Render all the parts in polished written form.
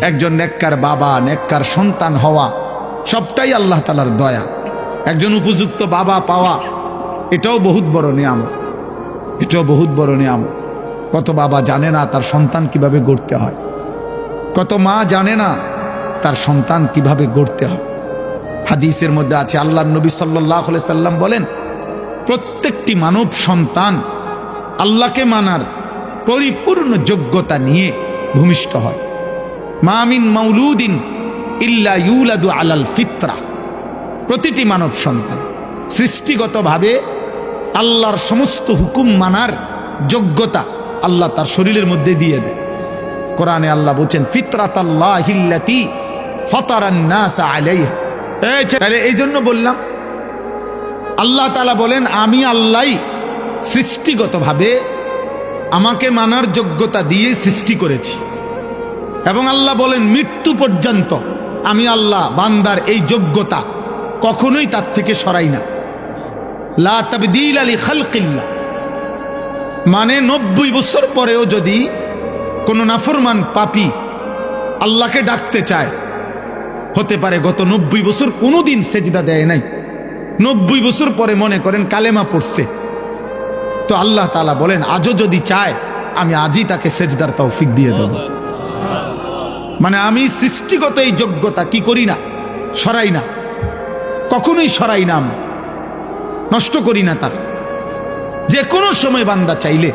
একজন নেককার বাবা, নেককার সন্তান হওয়া সবটাই আল্লাহ তাআলার দয়া। একজন উপযুক্ত বাবা পাওয়া এটাও বহুত বড় নিয়ামত, এটাও বহুত বড় নিয়ামত। কত বাবা জানে না তার সন্তান কিভাবে গড়তে হয়, কত মা জানে না তার সন্তান কিভাবে গড়তে হয়। হাদিসের মধ্যে আছে, আল্লাহর নবী সাল্লাল্লাহু আলাইহি সাল্লাম বলেন, প্রত্যেকটি মানব সন্তান আল্লাহকে মানার পরিপূর্ণ যোগ্যতা নিয়ে ভূমিষ্ঠ হয়। মা মিন মাউলুদিন ইল্লা ইউলাদু আলাল ফিতরা। প্রতিটি মানব সন্তান সৃষ্টিগতভাবে আল্লাহর সমস্ত হুকুম মানার যোগ্যতা আল্লাহ তার শরীরের মধ্যে দিয়ে দেয়। কোরআনে আল্লাহ বলছেন, ফিতরাতাল্লাহিল্লাতী ফাতারান নাস আলাইহা। এই জন্য বললাম, আল্লাহ তাআলা বলেন আমি আল্লাহই সৃষ্টিগতভাবে আমাকে মানার যোগ্যতা দিয়ে সৃষ্টি করেছি। এবং আল্লাহ বলেন মৃত্যু পর্যন্ত আমি আল্লাহ বান্দার এই যোগ্যতা কখনোই তার থেকে সরাই না। লা তাবদীলা লিখালকিল্লাহ, মানে 90 বছর পরেও যদি কোনো নাফরমান পাপী আল্লাহকে ডাকতে চায়, হতে পারে গত 90 বছর কোনোদিন সেজদা দেয় নাই, 90 বছর পরে মনে করেন কালেমা পড়ছে, তো আল্লাহ তাআলা বলেন আজও যদি চায় আমি আজই তাকে সেজদার তৌফিক দিয়ে দেব। মানে আমি সৃষ্টিগত এই যোগ্যতা কি করি না, সরাই না, কখনোই সরাই না, আমি নষ্ট করি না তার। যে কোনো সময় বান্দা চাইলে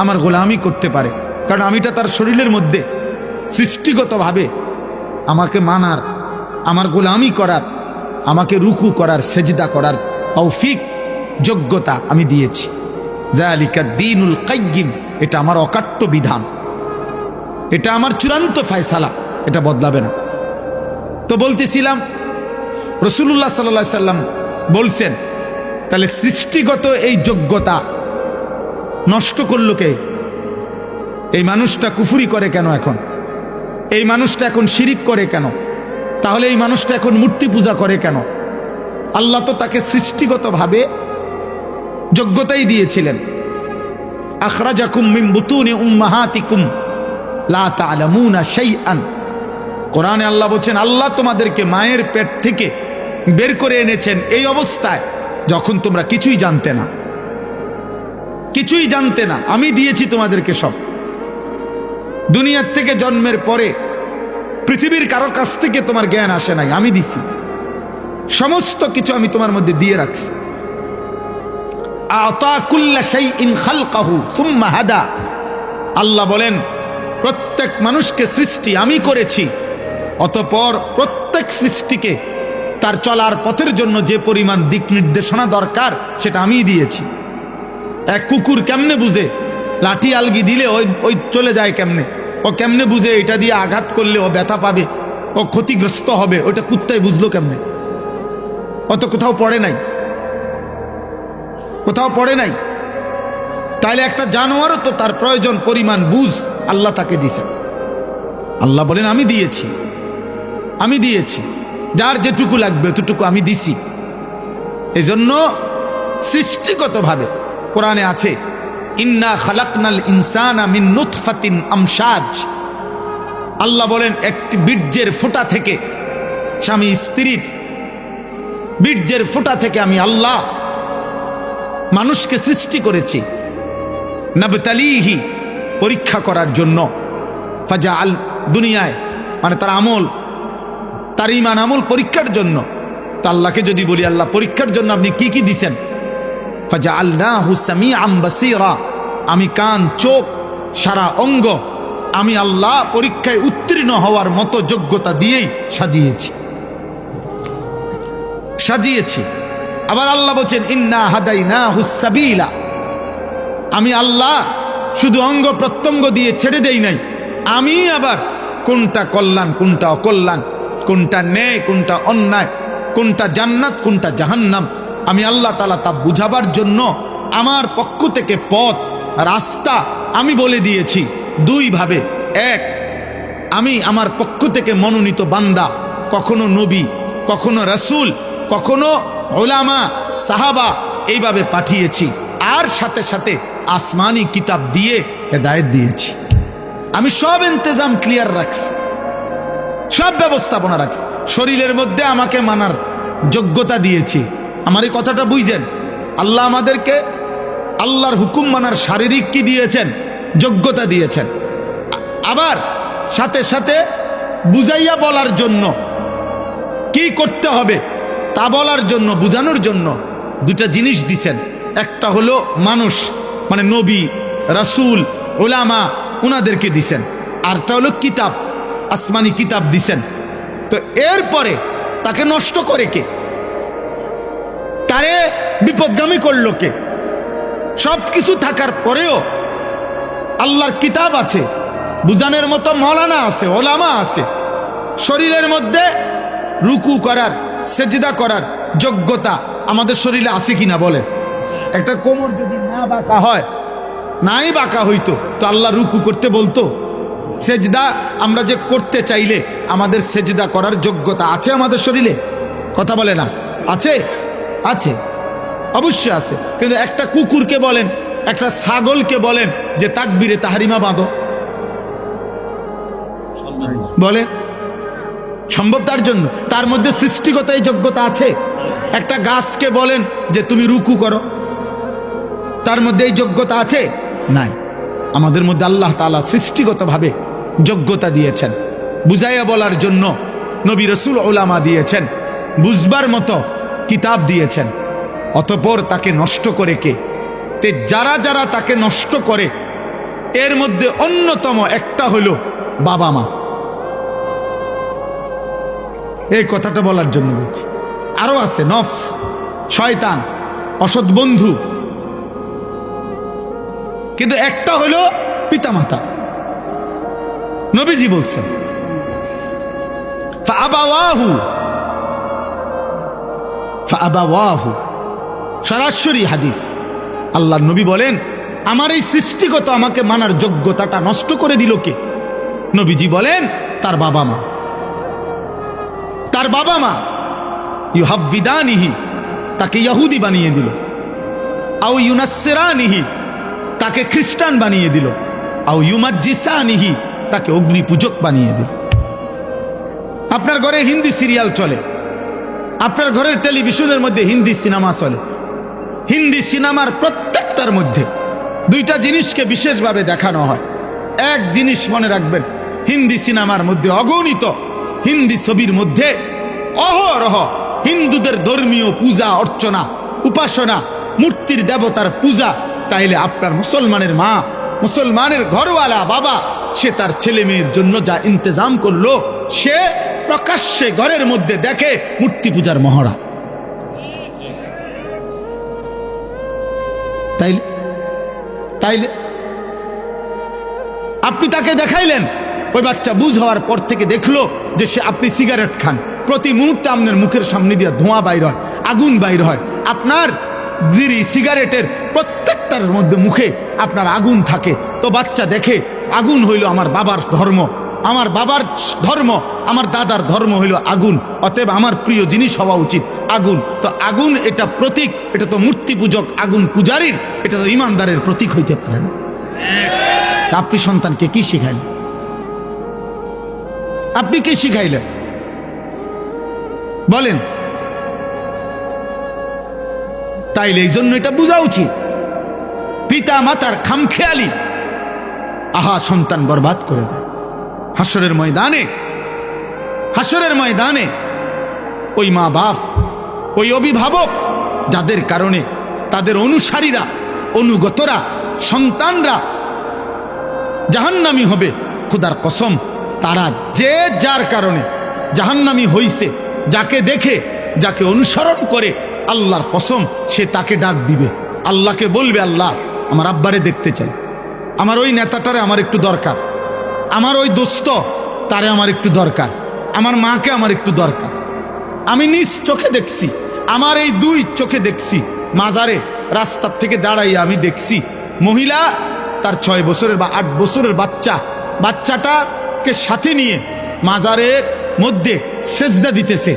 আমার গোলামি করতে পারে, কারণ আমিটা তার শরীরের মধ্যে সৃষ্টিগতভাবে আমাকে মানার, আমার গোলামি করার, আমাকে রুকু করার, সেজদা করার তৌফিক যোগ্যতা আমি দিয়েছি। যালিকা দ্বীনুল কাইয়্যিম, এটা আমার অকাট্য বিধান, এটা আমার চূড়ান্ত ফয়সালা, এটা বদলাবে না। তো বলতেছিলাম রাসূলুল্লাহ সাল্লাল্লাহু আলাইহি সাল্লাম বলছেন, তাহলে সৃষ্টিগত এই যোগ্যতা নষ্ট করলো কে? এই মানুষটা কুফরি করে কেন এখন? এই মানুষটা এখন শিরিক করে কেন? তাহলে এই মানুষটা এখন মূর্তি পূজা করে কেন? আল্লাহ তো তাকে সৃষ্টিগতভাবে যোগ্যতাই দিয়েছিলেন। আখরাজাকুম মিন বুতুনি উম্মাহাতিকুম লা তা'লামুনা শাইআন। কোরআনে আল্লাহ বলেন, আল্লাহ তোমাদেরকে মায়ের পেট থেকে বের করে এনেছেন এই অবস্থায় যখন তোমরা কিছুই জানতে না, কিছুই জানতে না। আমি দিয়েছি তোমাদেরকে সব। দুনিয়ার থেকে জন্মের পরে পৃথিবীর কারো কাছ থেকে তোমার জ্ঞান আসে নাই, আমি দিছি সমস্ত কিছু, আমি তোমার মধ্যে দিয়ে রাখছি। আতা কুল্লা শাইইন খালকাহু সুম্মা হাদা। আল্লাহ বলেন প্রত্যেক মানুষকে সৃষ্টি আমি করেছি, অতঃপর প্রত্যেক সৃষ্টিকে তার চলার পথের জন্য যে পরিমাণ দিক নির্দেশনা দরকার সেটা আমি দিয়েছি। এক কুকুর কেমনে বুঝে লাঠি আলগি দিলে ওই চলে যায় কেমনে? ও কেমনে বুঝে এটা দিয়ে আঘাত করলে ও ব্যথা পাবে, ও ক্ষতিগ্রস্ত হবে? ওটা কুত্তায় বুঝলো কেমনে? অত কোথাও পড়ে নাই, কোথাও পড়ে নাই। তাইলে একটা জানোয়ারও তো তার প্রয়োজন পরিমাণ বুঝ আল্লাহ তাকে দিছে। আল্লাহ বলেন আমি দিয়েছি, আমি দিয়েছি, যার যেটুকু লাগবে অতটুকু আমি দিছি। এজন্য সৃষ্টিগতভাবে কোরআনে আছে, ইন্না খালাকনাল ইনসানা মিন নুতফাতিন আমশাজ। আল্লাহ বলেন একটি বীর্যের ফোঁটা থেকে, স্বামী স্ত্রীর বীর্যের ফোঁটা থেকে আমি আল্লাহ মানুষকে সৃষ্টি করেছি, নাবতালিহি, পরীক্ষা করার জন্য। ফাজাআল, দুনিয়ায় মানে তার আমল, তার ঈমান আমল পরীক্ষার জন্য। তো আল্লাহকে যদি বলি আল্লাহ পরীক্ষার জন্য আপনি কি কি দিছেন? ফাজাআলনাহু সামিআন বাসীরা, আমি কান, চোখ, সারা অঙ্গ আমি আল্লাহ পরীক্ষায় উত্তীর্ণ হওয়ার মতো যোগ্যতা দিয়েই সাজিয়েছি, সাজিয়েছি। আবার আল্লাহ বলেন ইন্না হাদাইনাহুস সাবিলা, আমি আল্লাহ শুধু অঙ্গ প্রত্যঙ্গ দিয়ে ছেড়ে দেই নাই, আমি আবার কোনটা কল্যাণ কোনটা অকল্যাণ, কোনটা ন্যায় কোনটা অন্যায়, কোনটা জান্নাত কোনটা জাহান্নাম, আমি আল্লাহ তাআলা তা বুঝাবার জন্য আমার পক্ষ থেকে পথ রাস্তা আমি বলে দিয়েছি দুই ভাবে। এক, আমি আমার পক্ষ থেকে মনোনীত বান্দা, কখনো নবী, কখনো রাসূল, কখনো উলামা, সাহাবা, এইভাবে পাঠিয়েছি। আর সাথে সাথে আসমানি কিতাব দিয়ে হেদায়েত দিয়েছি। আমি সব ইন্তজাম ক্লিয়ার রাখছি। সব ব্যবস্থাপনা রাখছে। শরীরের মধ্যে আমাকে মানার যোগ্যতা দিয়েছি। আমার এই কথাটা বুঝছেন? আল্লাহ আমাদেরকে আল্লাহর হুকুম মানার শারীরিক কি দিয়েছেন? যোগ্যতা দিয়েছেন। আবার সাথে সাথে বুঝাইয়া বলার জন্য, কি করতে হবে তা বলার জন্য, বুঝানোর জন্য দুটা জিনিস দিছেন। একটা হলো মানুষ, মানে নবী রাসূল উলামা, উনাদেরকে দিছেন। আরটা হলো কিতাব, আসমানি কিতাব দিছেন। তো এরপরে তাকে নষ্ট করে কে? তারে বিপদগামী করলো কে? সব কিছু থাকার পরেও আল্লাহর কিতাব আছে, বুঝানোর মতো মৌলানা আছে, ওলামা আছে। শরীরের মধ্যে রুকু করার, সেজদা করার যোগ্যতা আমাদের শরীরে আছে কিনা বলেন? একটা কোমর যদি না বাঁকা হয়, নাই বাঁকা হইতো, তো আল্লাহ রুকু করতে বলতো? সেজদা আমরা যে করতে চাইলে আমাদের সেজদা করার যোগ্যতা আছে আমাদের শরীরে? কথা বলে না? আছে? আছে, অবশ্যই আছে। কিন্তু একটা কুকুরকে বলেন, একটা ছাগলকে বলেন যে তাকবীরে তাহরিমা বাঁধো, বলে সম্ভব? তার জন্য তার মধ্যে সৃষ্টিগত এই যোগ্যতা আছে। একটা গাছকে বলেন যে তুমি রুকু করো, তার মধ্যে এই যোগ্যতা আছে? নাই। আমাদের মধ্যে আল্লাহ তাআলা সৃষ্টিগতভাবে যোগ্যতা দিয়েছেন, বুঝাইয়া বলার জন্য নবী রাসূল উলামা দিয়েছেন, বুঝবার মতো কিতাব দিয়েছেন। অতঃপর তাকে নষ্ট করে কে? তে যারা যারা তাকে নষ্ট করে, এর মধ্যে অন্যতম একটা হলো বাবা মা। এই কথাটা বলার জন্য বলছি। আরো আছে নফস, শয়তান, অসৎ বন্ধু, কিন্তু একটা হলো পিতামাতা। নবীজি বলছেন ফাআবাওয়াহু, সরাসরি হাদিস। আল্লাহর নবী বলেন আমার এই সৃষ্টিগত আমাকে মানার যোগ্যতাটা নষ্ট করে দিল কে? নবীজি বলেন তার বাবা মা। তার বাবা মা ইউহাব্বিদানিহি, তাকে ইহুদি বানিয়ে দিল। আও ইউনাসসিরানিহি, তাকে খ্রিস্টান বানিয়ে দিল। আও ইউমাজ্জিসানিহি, তাকে অগ্নি পূজক বানিয়ে দিল। আপনার ঘরে হিন্দি সিরিয়াল চলে, আপনার ঘরের টেলিভিশনের মধ্যে হিন্দি সিনেমা চলে। হিন্দি সিনেমার প্রত্যেকটার মধ্যে দুইটা জিনিসকে বিশেষভাবে দেখানো হয়। এক জিনিস মনে রাখবেন, হিন্দি সিনেমার মধ্যে অগণিত হিন্দি ছবির মধ্যে অহরহ হিন্দুদের ধর্মীয় পূজা অর্চনা, উপাসনা, মূর্তির দেবতার পূজা। তাইলে আপনার মুসলমানের মা, মুসলমানের ঘরওয়ালা বাবা, সে তার ছেলে মেয়ের জন্য যা ইন্তজাম করলো, সে প্রকাশ্যে ঘরের মধ্যে দেখে মূর্তি পূজার মহড়া। তাইলে তাইলে আপনি তাকে দেখাইলেন, ওই বাচ্চা বুঝ হওয়ার পর থেকে দেখলো যে সে, আপনি সিগারেট খান, প্রতি মুহূর্তে আপনার মুখের সামনে দিয়ে ধোঁয়া বাইর হয়, আগুন বাইর হয়। আপনার বিড়ি সিগারেটের প্রত্যেকটার মধ্যে মুখে আপনার আগুন থাকে। তো বাচ্চা দেখে আগুন হইল আমার বাবার ধর্ম, আমার বাবার ধর্ম, আমার দাদার ধর্ম হইল আগুন, অতএব আমার প্রিয় জিনিস হওয়া উচিত আগুন। তো আগুন এটা প্রতীক, এটা তো মূর্তি পূজক, আগুন পূজারীর, এটা তো ইমানদারের প্রতীক হইতে পারে না। আপনি সন্তানকে কি শিখাইলেন? আপনি কি শিখাইলেন বলেন? তাইলে এই জন্য এটা বোঝা উচিত, পিতা মাতার খামখেয়ালি আহা সন্তান বরবাদ করে দেয়। হাসরের ময়দানে, হাসরের ময়দানে ওই মা বাপ, ওই অভিভাবক যাদের কারণে তাদের অনুসারীরা, অনুগতরা, সন্তানরা জাহান্নামী হবে, খোদার কসম তারা যে যার কারণে জাহান্নামী হইছে, যাকে দেখে, যাকে অনুসরণ করে, আল্লাহর কসম সে তাকে ডাক দিবে, আল্লাহকে বলবে, আল্লাহ আমার আব্বারে দেখতে চাই, আমার ওই নেতাটারে আমার একটু দরকার, আমার ওই দোস্ত তারে আমার একটু দরকার, আমার মাকে আমার একটু দরকার। আমি নিজ চোখে দেখছি, আমার এই দুই চোখে দেখছি, মাজারে রাস্তার থেকে দাঁড়াইয়া আমি দেখছি মহিলা তার 6 বছরের বা 8 বছরের বাচ্চাটাকে সাথে নিয়ে মাজারের মধ্যে সেজদা দিতেছে।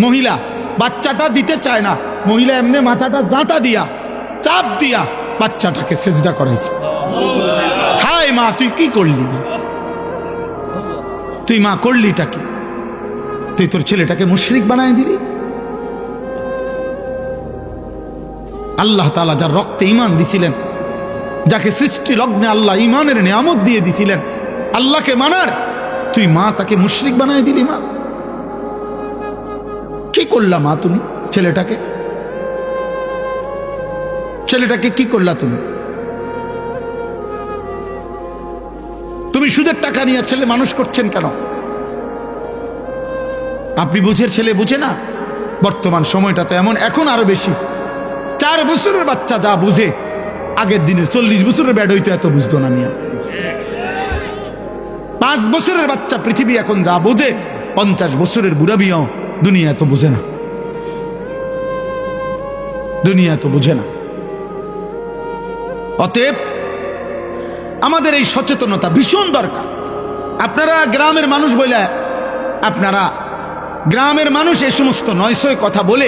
মহিলা বাচ্চাটা দিতে চায় না, মহিলা এমনি মাথাটা জাঁতা দিয়া, চাপ দিয়া বাচ্চাটাকে সেজদা করাইছে। হায় মা, তুই কি করলি? তুই মা করলিটা কি? তুই তোর ছেলেটাকে মুশরিক বানায় দিলি। আল্লাহ তাআলা যার রক্তে ঈমান দিছিলেন, যাকে সৃষ্টি লগ্নে আল্লাহ ঈমানের নিয়ামত দিয়ে দিছিলেন, আল্লাহকে মানার, তুই মা তাকে মুশরিক বানায় দিলি। মা কি করলা? মা তুমি ছেলেটাকে কি করলা? তুমি সুদের টাকা নিয়ে ছেলে মানুষ করছেন কেন? আপনি বুঝের ছেলে বুঝে না। বর্তমান সময়টা তো এমন, এখন আরো বেশি। 4 বছরের বাচ্চা যা বুঝে, আগের দিনে 40 বছরের ব্যাড হইতো এত বুঝতো না মিয়া। 5 বছরের বাচ্চা পৃথিবী এখন যা বুঝে, 50 বছরের বুড়া মিয়াও দুনিয়া এত বুঝে না। অতএব আমাদের এই সচেতনতা ভীষণ দরকার। আপনারা গ্রামের মানুষ বলে, আপনারা গ্রামের মানুষ এই সমস্ত নয়সয় কথা বলে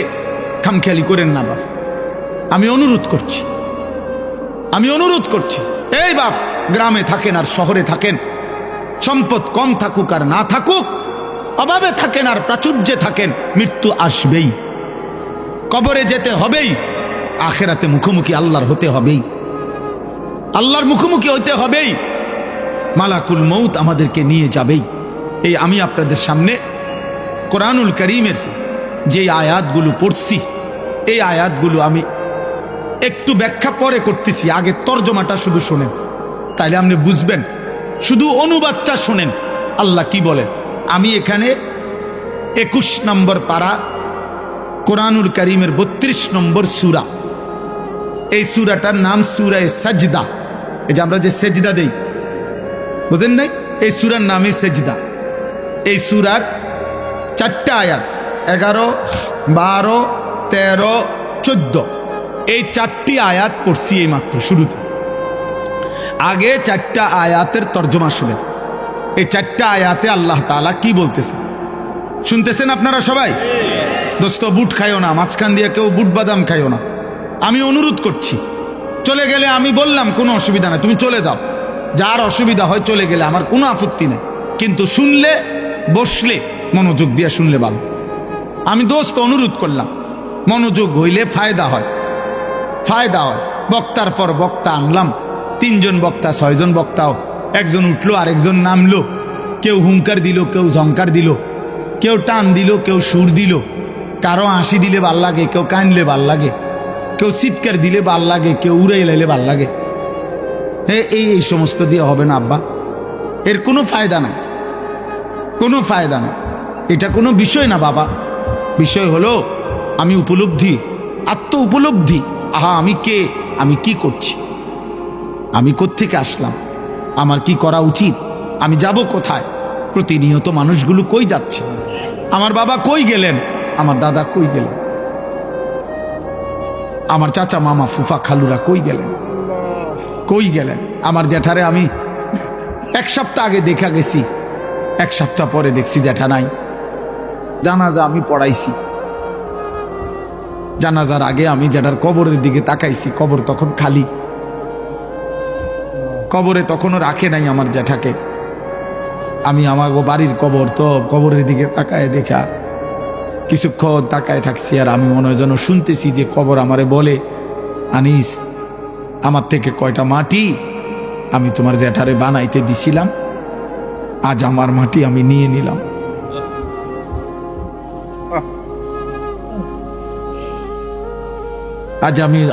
খামখেয়ালি করেন না বাপ। আমি অনুরোধ করছি, এই বাপ, গ্রামে থাকেন আর শহরে থাকেন, সম্পদ কম থাকুক আর না থাকুক, অভাবে থাকেন আর প্রাচুর্যে থাকেন, মৃত্যু আসবেই, কবরে যেতে হবেই, আখেরাতে মুখোমুখি আল্লাহর হতে হবেই, আল্লাহর মুখোমুখি হইতে হবেই, মালাকুল মউত আমাদেরকে নিয়ে যাবেই। এই আমি আপনাদের সামনে কোরআনুল কারীমের যে আয়াতগুলো পড়ছি, এই আয়াতগুলো আমি একটু ব্যাখ্যা পরে করতেছি, আগে তর্জমাটা শুধু শোনেন, তাইলে আপনি বুঝবেন। শুধু অনুবাদটা শোনেন আল্লাহ কি বলেন। আমি এখানে 21 নম্বর পারা কোরআনুল কারীমের 32 নম্বর সূরা, এই সূরাটার নাম সূরায়ে সাজদা। এই যে আমরা যে সেজদা দেই, বুঝেন নাই? এই সূরার নামই সেজদা। এই সূরার 4টা আয়াত, 11, 12, 13, 14, এই 4টি আয়াত পড়ছি এই মাত্র শুরুতে। আগে 4টা আয়াতের তর্জমা শুনেন। এই 4টা আয়াতে আল্লাহ তাআলা কি বলতেছেন শুনতেছেন আপনারা সবাই? দোস্ত, বুট খাইও না, মাঝখান দিয়ে কেউ বুট বাদাম খাইও না। আমি অনুরোধ করছি, চলে গেলে আমি বললাম কোনো অসুবিধা নেই, তুমি চলে যাও, যার অসুবিধা হয় চলে গেলে আমার কোনো আপত্তি নেই, কিন্তু শুনলে, বসলে মনোযোগ দিয়ে শুনলে ভালো। আমি দোস্ত অনুরোধ করলাম, মনোযোগ হইলে ফায়দা হয়। বক্তার পর বক্তা আনলাম, 3 জন বক্তা, 6 জন বক্তাও, একজন উঠলো আরেকজন নামলো, কেউ হুঙ্কার দিল, কেউ ঝঙ্কার দিল, কেউ টান দিল, কেউ সুর দিল, কারো হাসি দিলে ভাল লাগে, কেউ কানলে ভাল লাগে, কেউ চিৎকার দিলে ভাল লাগে, কেউ উড়ে লাইলে ভাল লাগে। এই সমস্ত দিয়ে হবে না আব্বা, এর কোনো ফায়দা নাই, এটা কোনো বিষয় না বাবা। বিষয় হলো আমি উপলব্ধি, আত্ম উপলব্ধি। আহা, আমি কে, আমি কি করছি, আমি কোত্থেকে আসলাম, আমার কি করা উচিত, আমি যাব কোথায়, প্রতিনিয়ত মানুষগুলো কই যাচ্ছে, আমার বাবা কই গেলেন, আমার দাদা কই গেলেন, আমার চাচা মামা ফুফা খালুরা কই গেলেন, আমার জ্যাঠারে আমি 1 সপ্তাহ আগে দেখা গেছি, 1 সপ্তাহ পরে দেখছি জ্যাঠা নাই। জানাজা আমি পড়াইছি, জানাজার আগে আমি জ্যাঠার কবরের দিকে তাকাইছি, কবর তখন খালি, কবরে তখনও রাখে নাই আমার জ্যাঠাকে। আমি আমার বাড়ির কবর, তো কবরের দিকে তাকায় দেখা কিছুক্ষণ তাকায় থাকছি, আর আমি মনে হয় যেন শুনতেছি যে কবর আমারে বলে, আনিস, আমার থেকে কয়টা মাটি আমি তোমার জ্যাঠারে বানাইতে দিছিলাম, আজ আমার মাটি আমি নিয়ে নিলাম।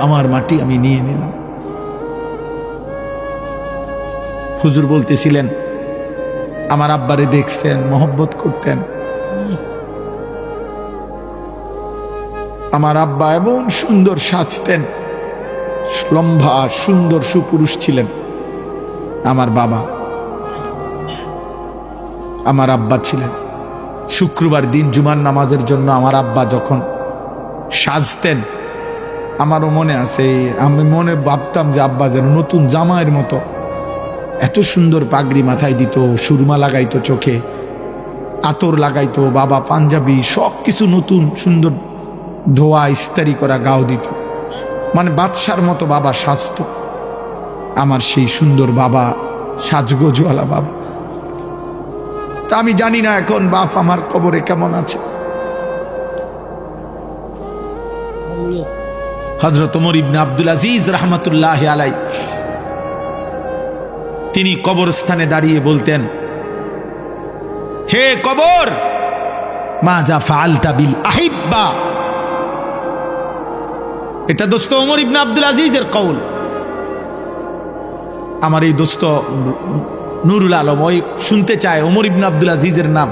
আমার মাটি আমি নিয়ে নিলাম। হুজুর বলতেছিলেন, আমার আব্বারে দেখছেন, মহব্বত করতেন। আমার আব্বা এমন সুন্দর সাজতেন, লম্বা সুন্দর সুপুরুষ ছিলেন। আমার বাবা, আমার আব্বা ছিলেন। শুক্রবার দিন জুমার নামাজের জন্য আমার আব্বা যখন সাজতেন, আমারও মনে আছে, আমি মনে ভাবতাম যে আব্বা যেন নতুন জামাইয়ের মতো এত সুন্দর পাগড়ি মাথায় দিত, সুরমা লাগাইতো চোখে, আতর লাগাইতো, বাবা পাঞ্জাবি সব কিছু নতুন সুন্দর ধোয়া ইস্তারি করা গাও দিত, মানে বাদশার মতো বাবা সাজত। আমার সেই সুন্দর বাবা, সাজগোজওয়ালা বাবা। তা আমি জানি না এখন বাপ আমার কবরে কেমন আছে। হযরত ওমর ইবনে আব্দুল আজিজ রাহমাতুল্লাহ আলাইহি তিনি কবরস্থানে দাঁড়িয়ে বলতেন, হে কবর, মাজা ফাআলতা বিল আহিব্বা। এটা দোস্ত ওমর ইবনে আব্দুল আজিজের কওল। আমার এই দোস্ত নুরুল আলম ওই শুনতে চায় ওমর ইবনে আব্দুল আজিজের নাম,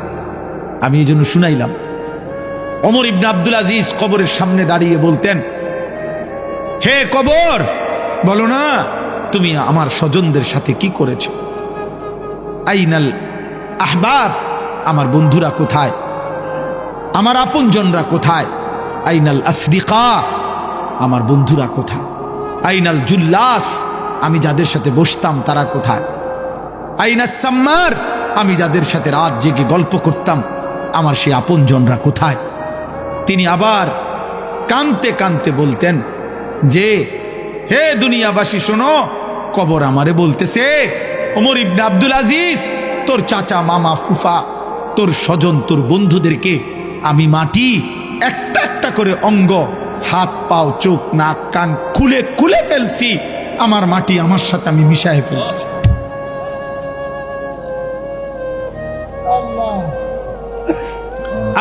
আমি এই জন্য শুনাইলাম। ওমর ইবনে আব্দুল আজিজ কবরের সামনে দাঁড়িয়ে বলতেন, হে কবর, বলো না তুমি আমার স্বজনদের সাথে কি করেছ? আইনাল আহবাব, আমার বন্ধুরা কোথায়? আমার আপনজনরা কোথায়? আইনাল আসদিকা, আমার বন্ধুরা কোথায়? আইনাল জুল্লাস, আমি যাদের সাথে বসতাম তারা কোথায়? আইনাস সাম্মার, আমি যাদের সাথে রাত জেগে গল্প করতাম আমার সেই আপনজনরা কোথায়? তিনি আবার কাঁদতে কাঁদতে বলতেন যে, হে দুনিয়াবাসী শোনো, কবর আমারে বলতেছে, ওমর ইবনে আব্দুল আজিজ, তোর চাচা মামা ফুফা তোর স্বজন তোর বন্ধুদেরকে আমি মাটি একটা একটা করে অঙ্গ, হাত পাও চোখ নাক কান খুলে খুলে ফেলছি, আমার মাটি আমার সাথে আমি মিশায় ফেলছি।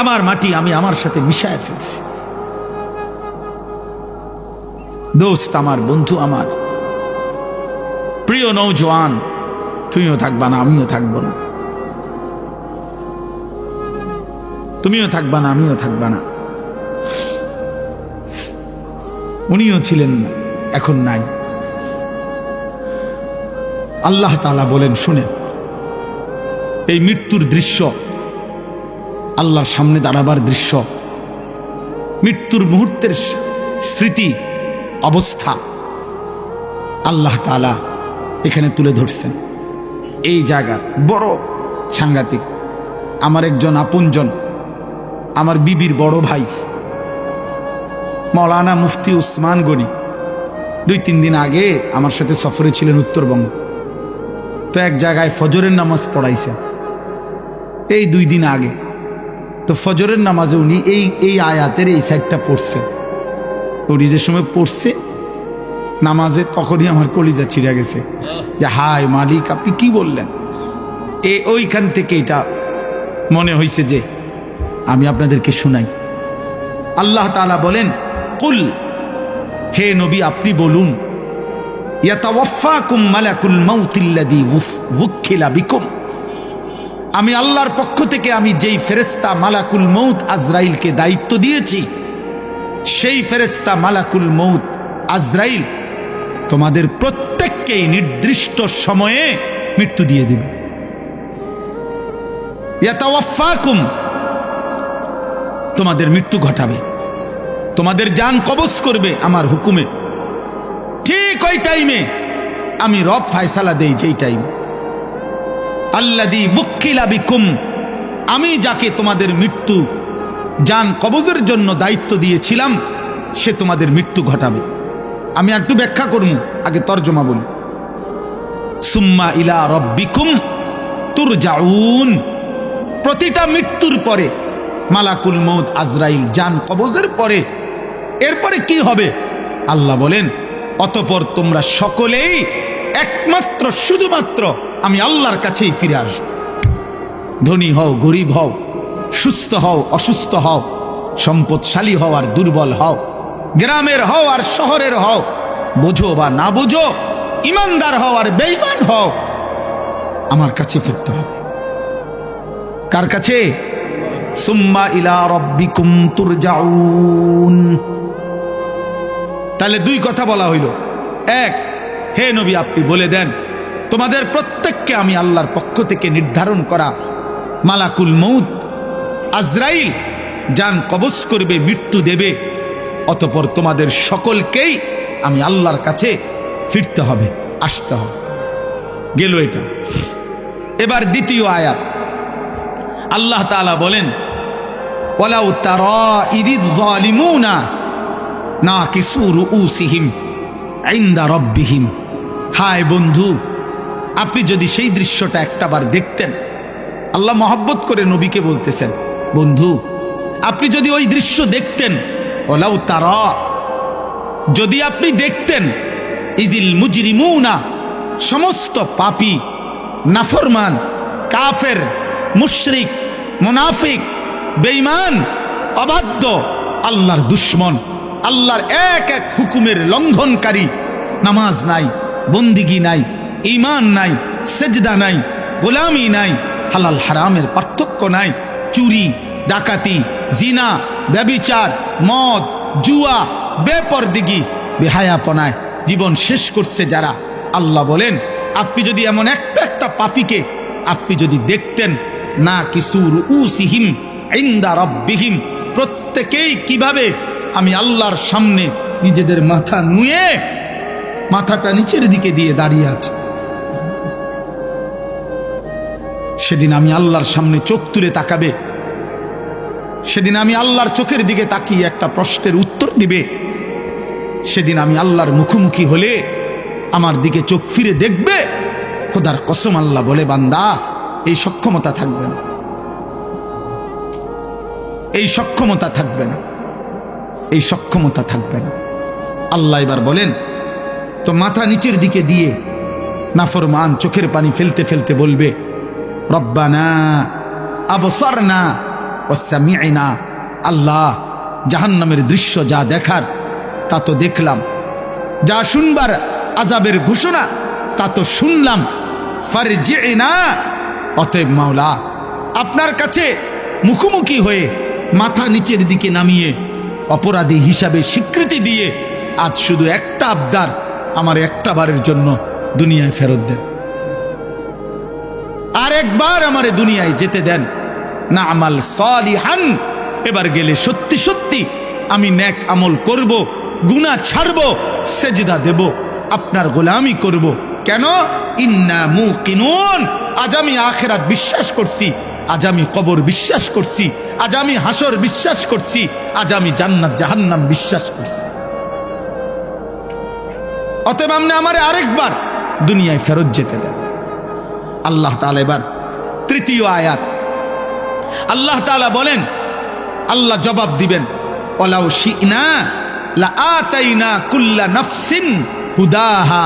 আমার মাটি আমি আমার সাথে মিশায় ফেলছি। দোস্ত আমার, বন্ধু আমার, প্রিয় নওজোয়ান, তুমিও থাকবা না আমিও থাকবো না, তুমিও থাকবা না আমিও থাকবা না। উনিও ছিলেন, এখন নাই। আল্লাহ তাআলা বলেন, শুনে এই মৃত্যুর দৃশ্য, আল্লাহর সামনে দাঁড়াবার দৃশ্য, মৃত্যুর মুহূর্তের স্মৃতি অবস্থা আল্লাহ তাআলা এখানে তুলে ধরছেন। এই জায়গা বড় সাংঘাতিক। আমার একজন আপনজন, আমার বিবির বড় ভাই মাওলানা মুফতি উসমান গনি 2-3 দিন আগে আমার সাথে সফরে ছিলেন উত্তরবঙ্গ। তো এক জায়গায় ফজরের নামাজ পড়াইছে এই 2 দিন আগে। তো ফজরের নামাজে উনি এই আয়াতের এই সাইডটা পড়ছে। উনি যে সময় পড়ছে নামাজে, তখনই আমার কলিজা ছিঁড়ে গেছে যে হায় মালিক, আপনি কি বললেন? ওইখান থেকে এটা মনে হয়েছে যে আমি আপনাদেরকে শুনাই। আল্লাহ তাআলা বলেন, কুল, হে নবী আপনি বলুন, ইয়াতাওয়াফাকুম মালাকুল মাউতিল্লাযী ওয়াক্কিলা বিকুম, আমি আল্লাহর পক্ষ থেকে আমি যেই ফেরেশতা মালাকুল মউত আজরাইলকে দায়িত্ব দিয়েছি, সেই ফেরেশতা মালাকুল মউত আজরাইল তোমাদের প্রত্যেককেই নির্দিষ্ট সময়ে মৃত্যু দিয়ে দেবে। ইয়াতাওয়াফাকুম, তোমাদের মৃত্যু ঘটাবে, তোমাদের জান কবজ করবে আমার হুকুমে। ঠিক ওই টাইমে আমি রব ফয়সালা দেই, যেই টাইমে আল্লাযী ওয়াক্কিলা বিকুম, আমি যাকে তোমাদের মৃত্যু জান কবজের জন্য দায়িত্ব দিয়েছিলাম সে তোমাদের মৃত্যু ঘটাবে। আমি একটু ব্যাখ্যা করব, আগে তরজমা বলি। সুম্মা ইলা রাব্বিকুম তুরজাউন, প্রতিটা মৃত্যুর পরে মালাকুল মউত আজরাইল জান কবজের পরে এরপরে কি হবে? আল্লাহ বলেন, অতঃপর তোমরা সকলেই একমাত্র শুধুমাত্র আমি আল্লাহর কাছেই ফিরে আসবে। ধনী হও গরিব হও, সুস্থ হও অসুস্থ হও, সম্পদশালী হও আর দুর্বল হও, গ্রামের হও আর শহরের হও, বোঝো বা না বোঝো, ইমানদার হও আর বেঈমান হও, আমার কাছে ফিরতে হবে। কার কাছে? সুম্মা ইলা রাব্বিকুম তুরজাউন। তাহলে 2 কথা বলা হইল। 1, হে নবী আপনি বলে দেন তোমাদের প্রত্যেককে আমি আল্লাহর পক্ষ থেকে নির্ধারণ করা মালাকুল মউত আজরাইল জান কবজ করবে, মৃত্যু দেবে, অতঃপর তোমাদের সকলকেই আমি আল্লাহর কাছে ফিরতে হবে, আসতে হবে। গেল এটা। এবার দ্বিতীয় আয়াত, আল্লাহ তাআলা বলেন, ওয়ালাউ তারা ইযিয যালিমুনা নাকিসু রুউসিহিম ইনদা রাব্বিহিম। হায় বন্ধু, আপনি যদি সেই দৃশ্যটা একটাবার দেখতেন, আল্লাহ মহব্বত করে নবীকে বলতেছেন, বন্ধু আপনি যদি ওই দৃশ্য দেখতেন, ওলাউ তারা, যদি আপনি দেখতেন, ইদিল মুজরিমুনা, সমস্ত পাপী, নাফরমান, কাফের, মুশরিক, মুনাফিক, বেঈমান, অবাধ্য, আল্লাহর দুশ্মন, আল্লাহর এক এক হুকুমের লঙ্ঘনকারী, নামাজ নাই, বন্দিগি নাই, ঈমান নাই, সেজদা নাই, গোলামি নাই, হালাল হারামের পার্থক্য নাই, চুরি, ডাকাতি, জিনা, ব্যভিচার, মদ, জুয়া, বেপরদিগি, বেহায়াপনায় জীবন শেষ করছে যারা, আল্লাহ বলেন আপনি যদি এমন একটা একটা পাপীকে আপনি যদি দেখতেন, না কিসুর উসিহিম ইনদা রাব্বিহিম, প্রত্যেকেই কিভাবে আমি আল্লাহর সামনে নিজেদের মাথা নুয়ে মাথাটা নিচের দিকে দিয়ে দাঁড়িয়ে আছে। সেদিন আমি আল্লাহর সামনে চোখ তুলে তাকাবে, সেদিন আমি আল্লাহর চোখের দিকে তাকিয়ে একটা প্রশ্নের উত্তর দিবে, সেদিন আমি আল্লাহর মুখোমুখি হলে আমার দিকে চোখ ফিরে দেখবে। খোদার কসম আল্লাহ বলে, বান্দা এই সক্ষমতা থাকবে না, এই সক্ষমতা থাকবে না, এই সক্ষমতা থাকবে না। আল্লাহ এবার বলেন, তো মাথা নিচের দিকে দিয়ে নাফরমান চোখের পানি ফেলতে ফেলতে বলবে, রব্বানা আবসারনা ওয়া সামি'না, আল্লাহ জাহান্নামের দৃশ্য যা দেখার তা তো দেখলাম, যা শুনবার আযাবের ঘোষণা তা তো শুনলাম, ফারজি'না, অতএব মাওলা আপনার কাছে মুখোমুখি হয়ে মাথা নিচের দিকে নামিয়ে অপরাধী হিসাবে স্বীকৃতি দিয়ে আজ শুধু একটা আবদার, আমার একটা বারের জন্য দুনিয়ায় ফেরত দেন, আর একবার আমারে দুনিয়ায় যেতে দেন, না আমাল সালিহান, এবার গেলে সত্যি সত্যি আমি নেক আমল করব, গুনাহ ছাড়ব, সেজদা দেব, আপনার গোলামি করব। কেন? ইন্না মুকিনুন, আজ আমি আখিরাত বিশ্বাস করছি, আজ আমি কবর বিশ্বাস করছি, আজ আমি হাসর বিশ্বাস করছি, আজ আমি জান্নাত জাহান্নাম বিশ্বাস করছি। অতএব আপনি আমারে আরেকবার দুনিয়ায় ফেরত যেতে দেন। আল্লাহ তাআলা এবার তৃতীয় আয়াত, আল্লাহ তাআলা বলেন, আল্লাহ জবাব দিবেন, ওয়ালাউ শি'না লাআতাইনা কুল্লা নাফসিন হুদাহা।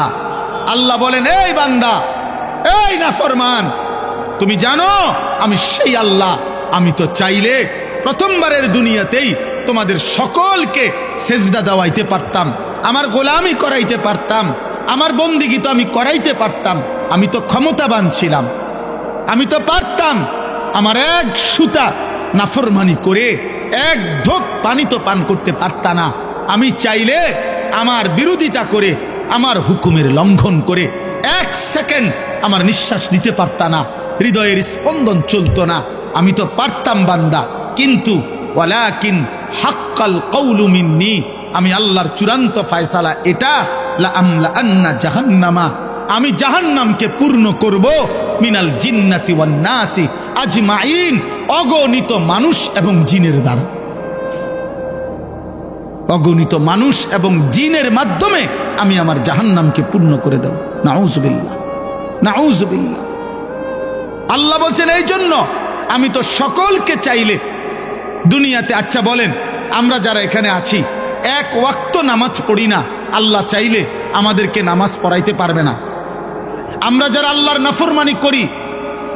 আল্লাহ বলেন, এই বান্দা, এই নাফরমান, তুমি জানো আমি সেই আল্লাহ, আমি তো চাইলে প্রথমবারের দুনিয়াতেই তোমাদের সকলকে সেজদা দেওয়াইতে পারতাম, আমার গোলামি করাইতে পারতাম, আমার বন্দিগি তো আমি করাইতে পারতাম, আমি তো ক্ষমতাবান ছিলাম, আমি তো পারতাম, আমার এক সুতা নাফরমানি করে এক ঢোক পানি তো পান করতে পারতা না, আমি চাইলে আমার বিরোধিতা করে, আমার হুকুমের লঙ্ঘন করে এক সেকেন্ড আমার নিঃশ্বাস নিতে পারতা না, হৃদয়ের স্পন্দন চলতো না, আমি তো পারতাম বান্দা, কিন্তু ওয়ালাকিন হাক্কাল কওলু মিন্নি, আমি আল্লাহর চূড়ান্ত ফয়সালা এটা, লা আমলা আন্না জাহান্নামা, আমি জাহান্নামকে পূর্ণ করব, মিনাল জিন্নাতি ওয়ান নাসি আজমাইন, অগণিত মানুষ এবং জিনের দ্বারা, অগণিত মানুষ এবং জিনের মাধ্যমে আমি আমার জাহান্নামকে পূর্ণ করে দেব। নাউযুবিল্লাহ, নাউযুবিল্লাহ। আল্লাহ বলছেন, এই জন্য আমি তো সকলকে চাইলে দুনিয়াতে, আচ্ছা বলেন আমরা যারা এখানে আছি এক ওয়াক্ত নামাজ পড়ি না, আল্লাহ চাইলে আমাদেরকে নামাজ পড়াইতে পারবে না? আমরা যারা আল্লাহর নাফরমানি করি,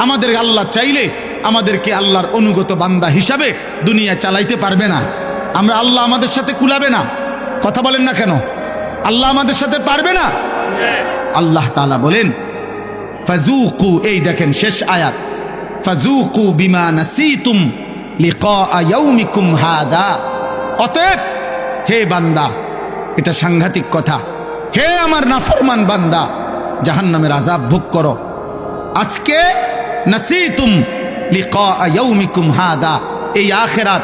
আমাদের আল্লাহ চাইলে আমাদেরকে আল্লাহর অনুগত বান্দা হিসাবে দুনিয়া চালাইতে পারবে না? আমরা আল্লাহ আমাদের সাথে কুলাবে না? কথা বলেন না কেন? আল্লাহ আমাদের সাথে পারবে না? আল্লাহ তাআলা বলেন, ফাযুকু, এই দেখেন শেষ আয়াত, ফাযুকু বিমা নাসিতুম লিকা ইয়াউমিকুম হাদা। অতএব হে বান্দা, এটা সাংঘাতিক কথা, হে আমার নাফরমান বান্দা, জাহান্নামের আযাব ভোগ করো। আজকে নাসিতুম লিকা ইয়াউমিকুম হাদা, এই আখিরাত,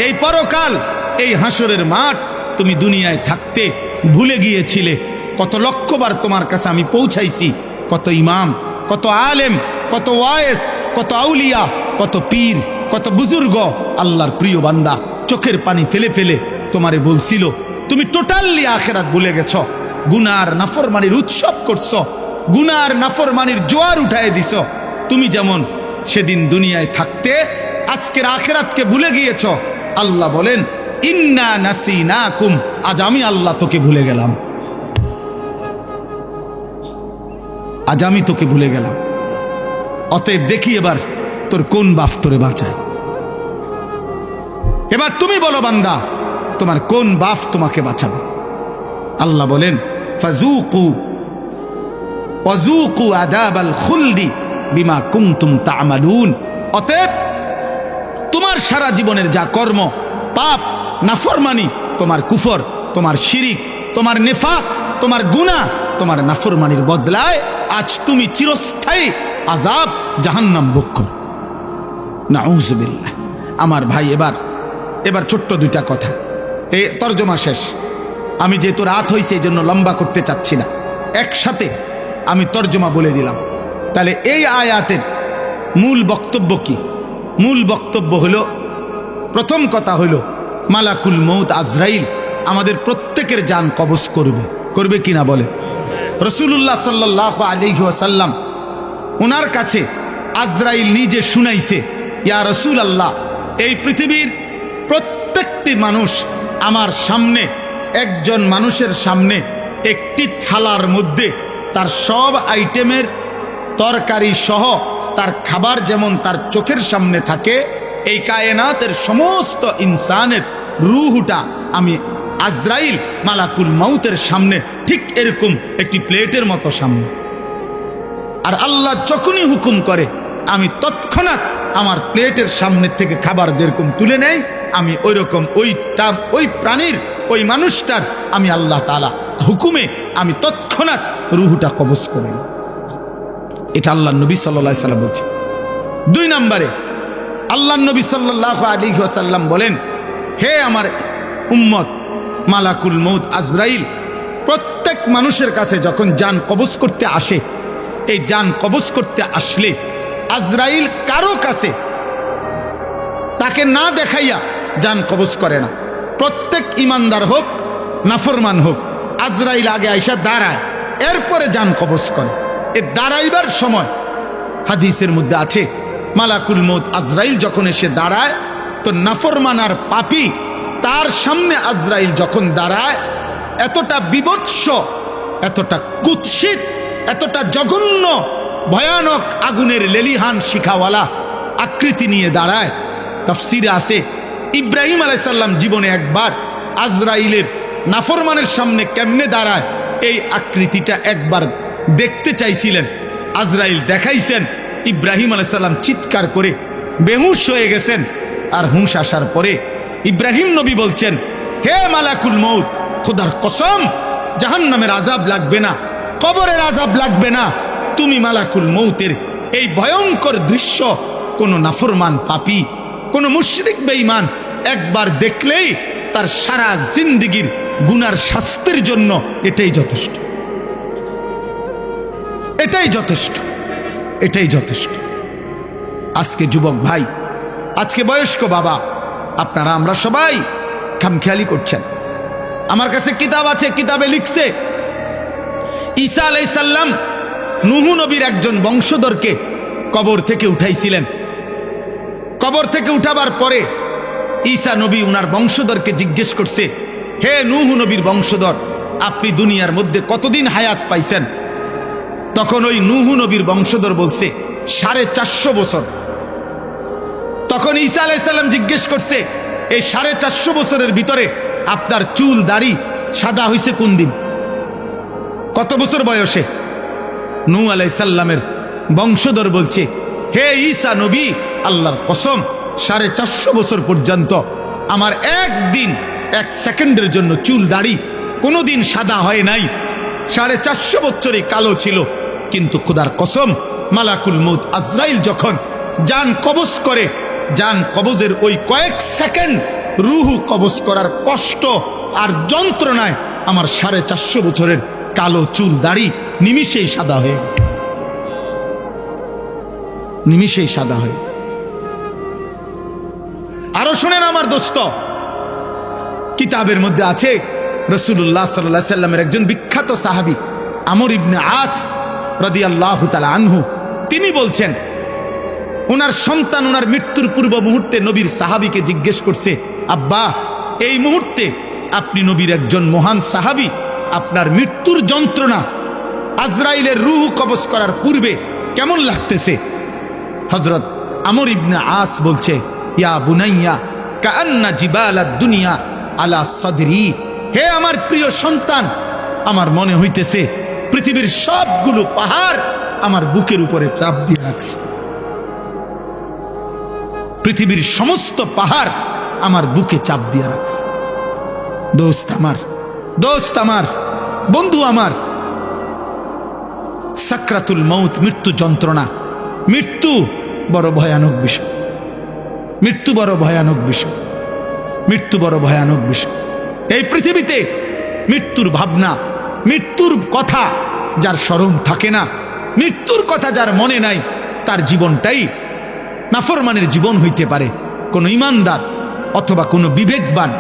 এই পরকাল, এই হাসরের মাঠ তুমি দুনিয়ায় থাকতে ভুলে গিয়েছিলে। কত লক্ষবার তোমার কাছে আমি পৌঁছাইছি, কত ইমাম, কত আলেম, কত ওয়াইস, কত আউলিয়া, কত পীর, কত বুজুর্গ, আল্লাহর প্রিয় বান্দা চোখের পানি ফেলে ফেলে তোমারে বলছিল, তুমি টোটালি আখিরাত ভুলে গেছো, গুনার নাফরমানির উৎসব করছো, গুনার নাফরমানির জোয়ার উঠায় দিছো। তুমি যেমন সেদিন দুনিয়ায় থাকতে আজকের আখিরাতকে ভুলে গিয়েছ। আল্লাহ বলেন ইন্না নাসিনাকুম, আজ আমি আল্লাহ তোকে ভুলে গেলাম, আজ আমি তোকে ভুলে গেলাম। অতএব দেখি এবার তোর কোন বাপ তোরে বাঁচায়। এবার তুমি বলো বান্দা, তোমার কোন বাপ তোমাকে বাঁচাবে? আল্লাহ বলেন ফাযুকু ওয়াযুকু আযাবাল খুলদি বিমা কুনতুম তা'মালুন। অতএব তোমার সারা জীবনের যা কর্ম, পাপ, নাফরমানি, তোমার কুফর, তোমার শিরিক, তোমার নিফাক, তোমার গুনাহ, তোমার নাফরমানির বদলায় আজ তুমি চিরস্থায়ী আযাব জাহান্নাম ভোগ করো। নাউযুবিল্লাহ। আমার ভাই, এবার ছোট্ট দুইটা কথা, এই তরজমা শেষ। আমি যেহেতু রাত হয়েছে এই জন্য লম্বা করতে চাচ্ছি না, একসাথে আমি তরজমা বলে দিলাম। তাহলে এই আয়াতের মূল বক্তব্য কি? মূল বক্তব্য হলো, প্রথম কথা হলো মালাকুল মউত আজরাইল আমাদের প্রত্যেকের জান কবজ করবে কিনা বলে? রাসূলুল্লাহ সাল্লাল্লাহু আলাইহি ওয়াসাল্লাম ওনার কাছে আজরাইল নিজে শুনাইছে, ইয়া রাসূলুল্লাহ, এই পৃথিবীর প্রত্যেকটি মানুষ আমার সামনে, একজন মানুষের সামনে একটি থালার মধ্যে তার সব আইটেমের তরকারি সহ তার খাবার যেমন তার চোখের সামনে থাকে, এই কায়নাতের সমস্ত ইনসানের রূহটা আমি আজরাইল মালাকুল মউতের সামনে ঠিক এরকম একটি প্লেটের মতো সামনে। আর আল্লাহ যখনই হুকুম করে আমি তৎক্ষণাৎ আমার প্লেটের সামনে থেকে খাবার যেরকম তুলে নেই, আমি ওইরকম ওই প্রাণীর, ওই মানুষটার আমি আল্লাহ তাআলা হুকুমে আমি তৎক্ষণাৎ রূহটা কবজ করি। এটা আল্লাহ নবী সাল্লাল্লাহু আলাইহি ওয়াসাল্লাম বলছে। 2 নম্বরে আল্লাহ নবী সাল্লাল্লাহু আলাইহি ওয়াসাল্লাম বলেন, হে আমার উম্মত, মালাকুল মউত আজরাইল প্রত্যেক মানুষের কাছে যখন জান কবজ করতে আসে, এই জান কবজ করতে আসলে আজরাইল কারো কাছে তাকে না দেখাইয়া জান কবজ করে না। প্রত্যেক ইমানদার হোক নাফরমান হোক, আজরাইল আগে আইসা দাঁড়ায়, এরপরে জান কবজ করে। এ দাঁড়াইবার সময় হাদিসের মধ্যে আছে, মালাকুল মউত আজরাইল যখন এসে দাঁড়ায়, তো নাফরমান আর পাপী তার সামনে আজরাইল যখন দাঁড়ায়, এতটা বিভৎস, এতটা কুৎসিত, এতটা জঘন্য ভয়ানক আগুনের লেলিহান শিখাওয়ালা আকৃতি নিয়ে দাঁড়ায়। তাফসীরে আছে ইব্রাহিম আলাইহিস সালাম জীবনে একবার আজরাইলের নাফরমানের সামনে কেমনে দাঁড়ায় এই আকৃতিটা একবার দেখতে চাইছিলেন। আজরাইল দেখাইছেন, ইব্রাহিম আলাইহিস সালাম চিৎকার করে বেহুশ হয়ে গেছেন। আর হুঁশ আসার পরে ইব্রাহিম নবী বলছেন, হে মালাকুল মউত, খোদার কসম, জাহান্নামের আযাব লাগবে না, কবরের আযাব লাগবে না, তুমি মালাকুল মউতের এই ভয়ঙ্কর দৃশ্য কোন নাফরমান পাপী, কোন মুশরিক বেঈমান একবার দেখলেই তার সারা জিন্দেগীর গুনার শাস্তির জন্য এটাই যথেষ্ট, এটাই যথেষ্ট, এটাই যথেষ্ট। আজকে যুবক ভাই, আজকে বয়স্ক বাবা, আপনারা আমরা সবাই খামখেয়ালি করছেন। আমার কাছে কিতাব আছে, কিতাবে লিখছে ঈসা আলাইহিস সালাম নূহ নবীর একজন বংশধরকে কবর থেকে উঠাইছিলেন। কবর থেকে উঠাবার পরে ঈসা নবী উনার বংশধরকে জিজ্ঞেস করছে, হে নূহ নবীর বংশধর, আপনি দুনিয়ার মধ্যে কতদিন হায়াত পাইছেন? তখন ওই নূহ নবীর বংশধর বলছে 450 বছর। তখন ঈসা আলাইহিস সালাম জিজ্ঞেস করছে, এই 450 বছরের ভিতরে আপনার চুল দাড়ি সাদা হয়েছে কোন দিন, কত বছর বয়সে? নূহ আলাইহিস সালামের বংশধর বলছে, হে ঈসা নবী, আল্লাহর কসম 450 বছর পর্যন্ত আমার একদিন 1 সেকেন্ডের জন্য চুল দাড়ি কোনোদিন সাদা হয় নাই, 450 বছরই কালো ছিল। কিন্তু খোদার কসম, মালাকুল মউত আজরাইল যখন জান কবজ করে, জান কবজের ওই কয়েক সেকেন্ড রূহ কবজ করার কষ্ট আর যন্ত্রণায় আমার 450 বছরের কালো চুল দাড়ি নিমিষেই সাদা হয়ে গেছে, নিমিষেই সাদা হয়ে গেছে। আরো শুনেন আমার দোস্ত, কিতাবের মধ্যে আছে রাসূলুল্লাহ সাল্লাল্লাহু আলাইহি সাল্লামের একজন বিখ্যাত সাহাবী আমর ইবনে আস রাদিয়াল্লাহু তাআলা আনহু, তিনি বলছেন, ওনার সন্তান ওনার মৃত্যুর পূর্ব মুহূর্তে নবীর সাহাবীকে জিজ্ঞেস করছে, আব্বা এই মুহূর্তে আপনি নবীর একজন মহান সাহাবী, আপনার মৃত্যুর যন্ত্রণা আজরাইলের রূহ কবজ করার পূর্বে কেমন লাগতেছে? হযরত আমর ইবনে আস বলছে, ইয়া বুনাইয়া কাআন্না জিবালাদ দুনিয়া আলা সাদরি, হে আমার প্রিয় সন্তান, আমার মনে হইতেছে পৃথিবীর সবগুলো পাহাড় আমার বুকের উপরে চাপ দিয়ে রাখছে। পৃথিবীর সমস্ত পাহাড় আমার বুকে চাপ দিয়ে রাখছে। দোস্ত আমার, বন্ধু আমার, সাকরাতুল মউত, মৃত্যু যন্ত্রণা, মৃত্যু বড় ভয়ানক বিষয়, মৃত্যু বড় ভয়ানক বিষয়, মৃত্যু বড় ভয়ানক বিষয়। এই পৃথিবীতে মৃত্যুর ভাবনা, মৃত্যুর কথা যার স্মরণ থাকে না, মৃত্যুর কথা যার মনে নাই, তার জীবনটাই নাফরমানের জীবন হইতে পারে। কোনো ইমানদার অথবা কোনো বিবেকবান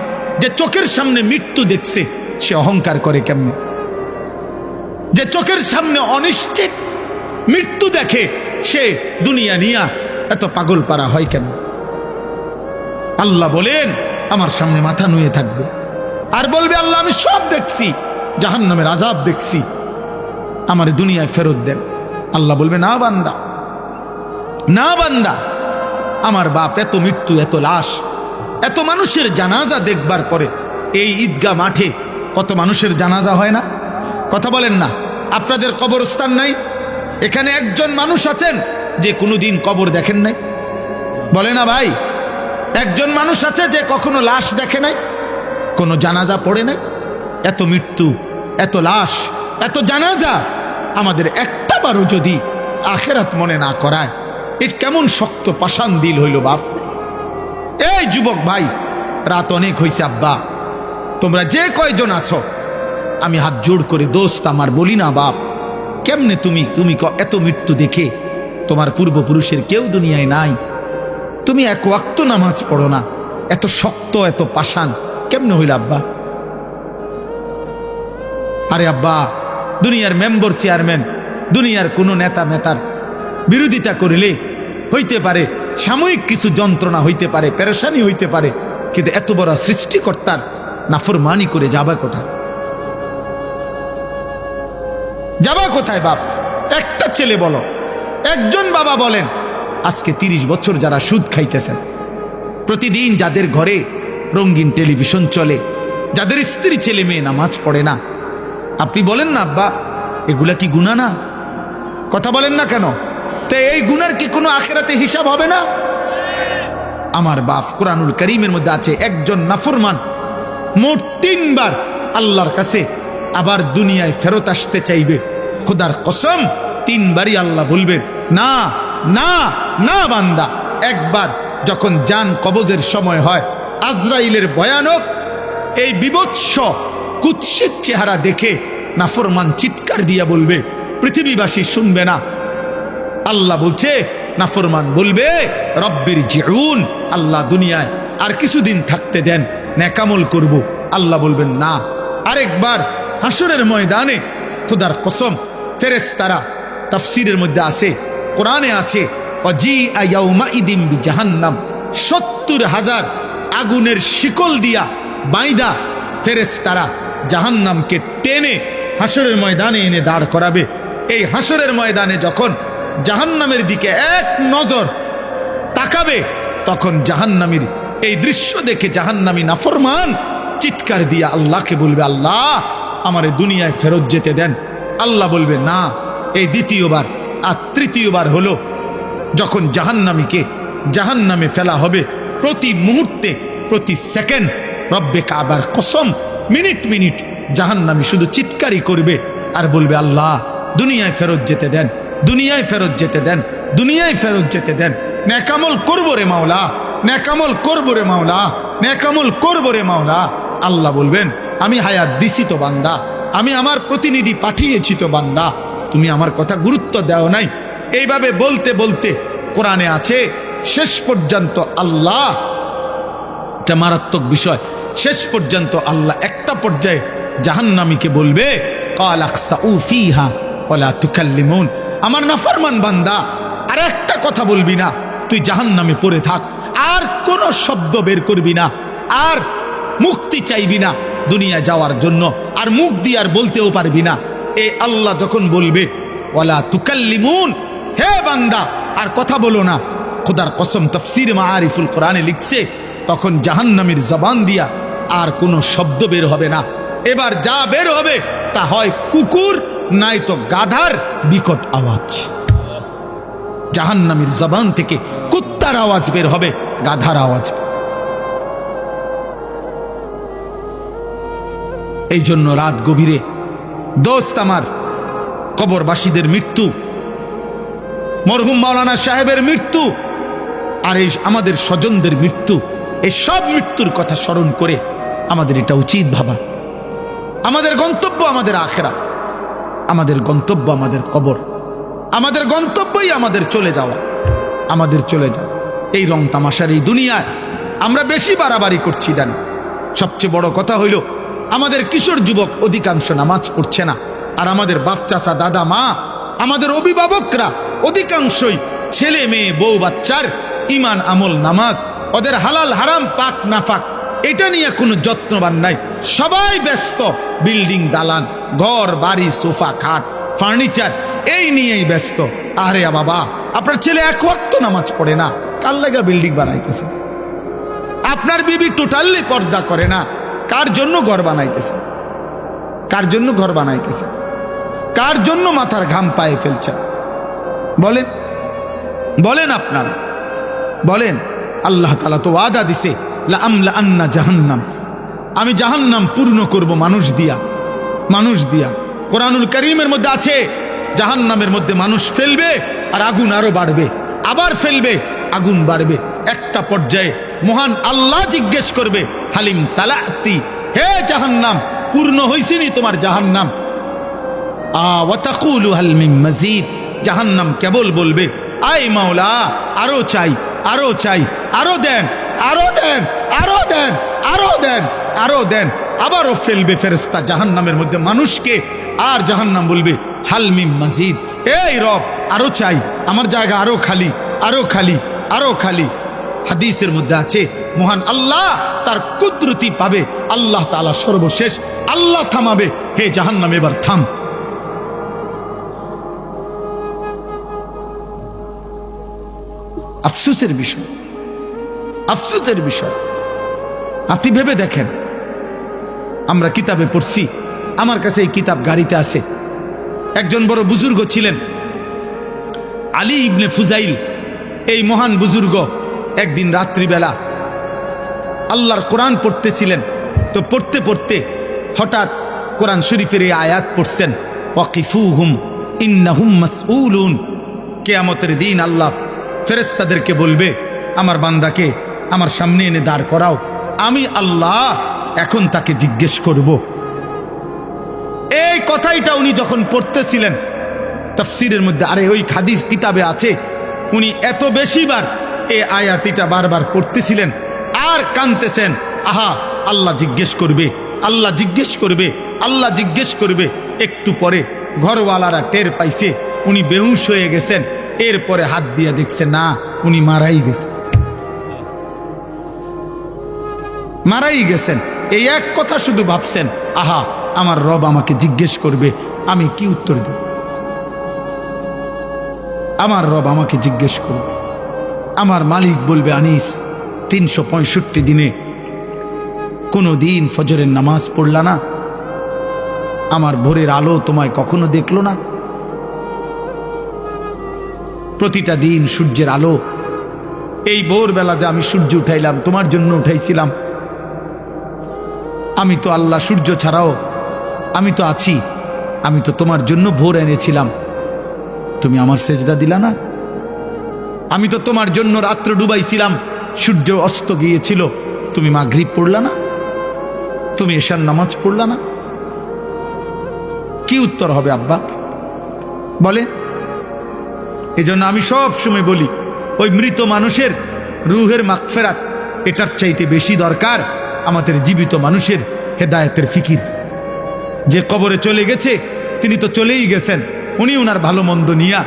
যে চোখের সামনে মৃত্যু দেখছে, সে অহংকার করে কেমনে? যে চোখের সামনে অনিশ্চিত মৃত্যু দেখে, সে দুনিয়া নিয়া এত পাগল পারা হয় কেন? আল্লাহ বলেন আমার সামনে মাথা নুয়ে থাকবে আর বলবে, আল্লাহ আমি সব দেখছি, জাহান্নামের আযাব দেখছি, আমার দুনিয়ায় ফেরত দেন। আল্লাহ বলবে, না বান্দা, না বান্দা, আমার বাপ এত মৃত্যু, এত লাশ, এত মানুষের জানাজা দেখবার পরে এই ঈদগাহ মাঠে কত মানুষের জানাজা হয় না? কথা বলেন না? আপনাদের কবরস্থান নাই? এখানে একজন মানুষ আছেন যে কোনোদিন কবর দেখেন নাই? বলে না ভাই? একজন মানুষ আছে যে কখনো লাশ দেখে নাই, কোনো জানাজা পড়ে নাই? এত মৃত্যু, এত লাশ, এত জানাজা, আমাদের একটা বারও যদি আখেরাত মনে না করায়, এর কেমন শক্ত পাষাণ দিল হইল বাপ। এই যুবক ভাই, রাত অনেক হয়েছে আব্বা, তোমরা যে কয়জন আছো আমি হাত জোড় করে দোস্ত আমার বলি না বাপ, কেমনে তুমি এত মৃত্যু দেখে, তোমার পূর্বপুরুষের কেউ দুনিয়ায় নাই, তুমি এক ওয়াক্ত নামাজ পড়ো না, এত শক্ত, এত পাষাণ কেমনে হইল আব্বা? আরে আব্বা, দুনিয়ার মেম্বার, চেয়ারম্যান, দুনিয়ার কোনো নেতা মেতার বিরোধিতা করিলে হইতে পারে সাময়িক কিছু যন্ত্রণা হইতে পারে, পেরেশানি হইতে পারে, কিন্তু এত বড় সৃষ্টিকর্তার নাফরমানি করে যাবা কোথায়? যাবা কোথায় বাপ? একটা ছেলে বলো, একজন বাবা বলেন, আজকে 30 বছর যারা সুদ খাইতেছেন, প্রতিদিন যাদের ঘরে রঙিন টেলিভিশন চলে, যাদের স্ত্রী ছেলে মেয়ে নামাজ পড়ে না, আপনি বলেন না আব্বা এগুলা কি গুনাহ না? কথা বলেন না কেন? তো এই গুনার কি কোনো আখিরাতে হিসাব হবে না? আমার বাপ, কোরআনুল কারীমের মধ্যে আছে, একজন নাফরমান মোট 3 বার আল্লাহর কাছে আবার দুনিয়ায় ফেরত আসতে চাইবে। খোদার কসম, 3 বারই আল্লাহ বলবেন, না না না বান্দা। একবার যখন জান কবজের সময় হয়, আজরাইলের ভয়ানক এই বিভৎস কুৎসিত চেহারা দেখে নাফরমান চিৎকার দিয়া বলবে, পৃথিবীবাসী শুনবে না। আল্লাহ বলছে, নাফরমান বলবে, রব্বির জিউন, আল্লাহ দুনিয়ায় আর কিছুদিন থাকতে দেন, নেকামল করব। আল্লাহ বলবেন না। আরেকবার হাসরের ময়দানে খোদার কসম, ফেরেশতারা, তাফসীরের মধ্যে আছে, কোরআনে আছে, ওয়াজিআ ইয়াউমাইদিন বিজাহান্নাম, 70,000 আগুনের শিকল দিয়া বাইদা ফেরেশতারা জাহান্নামকে টেনে হাসরের ময়দানে এনে দাঁড় করাবে। এই হাসরের ময়দানে যখন জাহান্নামের দিকে এক নজর তাকাবে, তখন জাহান্নামীর এই দৃশ্য দেখে জাহান্নামী নাফরমান চিৎকার দিয়া আল্লাহকে বলবে, আল্লাহ আমারে দুনিয়ায় ফেরত যেতে দেন। আল্লাহ বলবে না। এই দ্বিতীয়বার। আর তৃতীয়বার হলো যখন জাহান্নামীকে জাহান্নামে ফেলা হবে, প্রতি মুহূর্তে, প্রতি সেকেন্ড, রব্বে কাবার কসম, মিনিট মিনিট জাহান্নামী শুধু চিৎকারই করবে আর বলবে, আল্লাহ দুনিয়ায় ফেরত যেতে দেন, দুনিয়ায় ফেরত যেতে দেন, দুনিয়ায় ফেরত যেতে দেন। নেকামল করবো রে মাওলা, নেকামল করবো রে মাওলা, নেকামল করবো রে মাওলা। আল্লাহ বলবেন, আমি হায়াত দিছি তো বান্দা, আমি আমার প্রতিনিধি পাঠিয়েছি তো বান্দা, তুমি আমার কথা গুরুত্ব দাও নাই। এইভাবে বলতে বলতে কোরআনে আছে, শেষ পর্যন্ত আল্লাহ, এটা মারাত্মক বিষয়, শেষ পর্যন্ত আল্লাহ একটা পর্যায়ে জাহান্নামীকে বলবে, ক্বাল আকসাউ ফীহা ওয়ালা তুকাল্লিমুন, আমার নাফরমান বান্দা আর একটা কথা বলবি না, তুই জাহান্নামে পড়ে থাক, আর কোনো শব্দ বের করবি না, আর মুক্তি চাইবি না দুনিয়া যাওয়ার জন্য, আর মুখ দিয়ে আর বলতেও পারবি না। এ আল্লাহ যখন বলবে ওয়ালা তুকাল্লিমুন, হে বান্দা আর কথা বলো না, খোদার কসম তাফসীর মাআরিফুল কোরআনে লিখছে তখন জাহান্নামের জবান দিয়া আর কোনো শব্দ বের হবে না। এবার যা বের হবে তা হয় কুকুর নাই তো গাধার বিকট আওয়াজ। জাহান্নামের জবান থেকে কুত্তার আওয়াজ বের হবে, গাধার আওয়াজ। এই জন্য রাত গভীরে দোস্ত আমার, কবরবাসীদের মৃত্যু, মরহুম মাওলানা সাহেবের মৃত্যু, আর এই আমাদের স্বজনদের মৃত্যু, এই সব মৃত্যুর কথা স্মরণ করে আমাদের এটা উচিত ভাবা। আমাদের গন্তব্য আমাদের আখেরা, আমাদের গন্তব্য আমাদের কবর, আমাদের গন্তব্যই আমাদের চলে যাওয়া, আমাদের চলে যাওয়া। এই রং তামাশার এই দুনিয়ায় আমরা বেশি বাড়াবাড়ি করছি। জানি সবচেয়ে বড় কথা হইল আমাদের কিশোর যুবক অধিকাংশ নামাজ পড়ছে না, আর আমাদের বাপ চাচা দাদা মা, আমাদের অভিভাবকরা অধিকাংশই ছেলে মেয়ে বউ বাচ্চার ইমান আমল নামাজ, ওদের হালাল হারাম পাক নাফাক এটা নিয়ে কোনো যত্নবান নাই। সবাই ব্যস্ত বিল্ডিং দালান ঘর বাড়ি সোফা খাট ফার্নিচার এই নিয়েই ব্যস্ত। আরে বাবা, আপনার ছেলে এক ওয়াক্ত নামাজ পড়ে না, কার লাগা বিল্ডিং বানাইতেছে? আপনার বিবি টোটালি পর্দা করে না, কার জন্য ঘর বানাইতেছে? কার জন্য ঘর বানাইতেছে? কার জন্য মাথার ঘাম পায়ে ফেলছে? বলেন বলেন, আপনারা বলেন। আল্লাহ তাআলা তো ওয়াদা দিছে, লা আমলা আন্না জাহান্নাম, আমি জাহান্নাম পূর্ণ করব মানুষ দিয়া, মানুষ দিয়া। কোরআনুল কারীমের মধ্যে আছে জাহান্নামের মধ্যে মানুষ ফেলবে আর আগুন আরো বাড়বে, আবার ফেলবে আগুন বাড়বে। একটা পর্যায়ে মহান আল্লাহ জিজ্ঞেস করবে, হালিম তালাতি, হে জাহান্নাম পূর্ণ হইছিনি তোমার জাহান্নাম? ওয়া তাকুলু হাল মিন মাজিদ, জাহান্নাম কেবল বলবে আই মাওলা আরো চাই, আরো চাই, আরো দেন, আরো দেন, আরো দেন, আরো দেন, আরো দেন। আবারও ফেলবে ফেরেশতা জাহান্নামের মধ্যে মানুষকে, আর জাহান্নাম বলবে হাল মিন মাজিদ, এই রব আরো চাই, আমার জায়গা আরো খালি, আরো খালি, আরো খালি। হাদিসের মধ্যে আছে মহান আল্লাহ তার কুদরতি পাবে, আল্লাহ তাআলা সর্বশেষ আল্লাহ থামাবে, হে জাহান্নাম এবার থাম। আফসোসের বিষয়, আফসোসের বিষয়। আপনি ভেবে দেখেন, আমরা কিতাবে পড়ছি, আমার কাছে এই কিতাব গাড়িতে আছে। একজন বড় বুজুর্গ ছিলেন আলী ইবনে ফুজাইল, এই মহান বুজুর্গ একদিন রাত্রিবেলা আল্লাহর কোরআন পড়তেছিলেন। তো পড়তে পড়তে হঠাৎ কোরআন শরীফের এই আয়াত পড়ছেন, ওয়াকিফুহুম ইন্নাহুম মাসউলুন। কিয়ামতের দিন আল্লাহ ফেরেশতাদেরকে বলবে, আমার বান্দাকে আমার সামনে এনে দাঁড় করাও, আমি আল্লাহ এখন তাকে জিজ্ঞেস করব। এই কথাইটা উনি যখন পড়তেছিলেন তাফসীরের মধ্যে, আরে ওই হাদিস কিতাবে আছে, উনি এত বেশিবার এই আয়াতিটা বারবার পড়তেছিলেন আর কাঁদতেছেন, আহা আল্লাহ জিজ্ঞেস করবে, আল্লাহ জিজ্ঞেস করবে, আল্লাহ জিজ্ঞেস করবে। একটু পরে ঘরওয়ালারা টের পাইছে উনি বেহুশ হয়ে গেছেন। এরপরে হাত দিয়ে দেখছে না, উনি মারাই গেছেন, মারাই গেছেন। এই এক কথা শুধু ভাবছেন, আহা আমার রব আমাকে জিজ্ঞেস করবে, আমি কি উত্তর দেব? আমার রব আমাকে জিজ্ঞেস করবে, আমার মালিক বলবে, আনিস 365 দিনে কোনো দিন ফজরের নামাজ পড়লা না? আমার ভোরের আলো তোমায় কখনো দেখলো না? প্রতিটা দিন সূর্যের আলো, এই ভোরবেলা যে আমি সূর্য উঠাইলাম তোমার জন্য উঠাইছিলাম। আমি তো আল্লাহ, সূর্য ছাড়াও আমি তো আছি, আমি তো তোমার জন্য ভোর এনেছিলাম, তুমি আমার সেজদা দিলা না? আমি তো তোমার জন্য রাত্র ডুবাইছিলাম, সূর্য অস্ত গিয়েছিল, তুমি মাগরিব পড়লা না? তুমি এশার নামাজ পড়লা না? কি উত্তর হবে আব্বা বলে? এজন্য আমি সব সময় বলি, ওই মৃত মানুষের রুহের মাগফিরাত এটার চাইতে বেশি দরকার আমাদের জীবিত মানুষের হেদায়েতের ফিকির। যে কবরে চলে গেছে তিনি তো চলেই গেছেন, উনি ওনার ভালো মন্দ নিয়া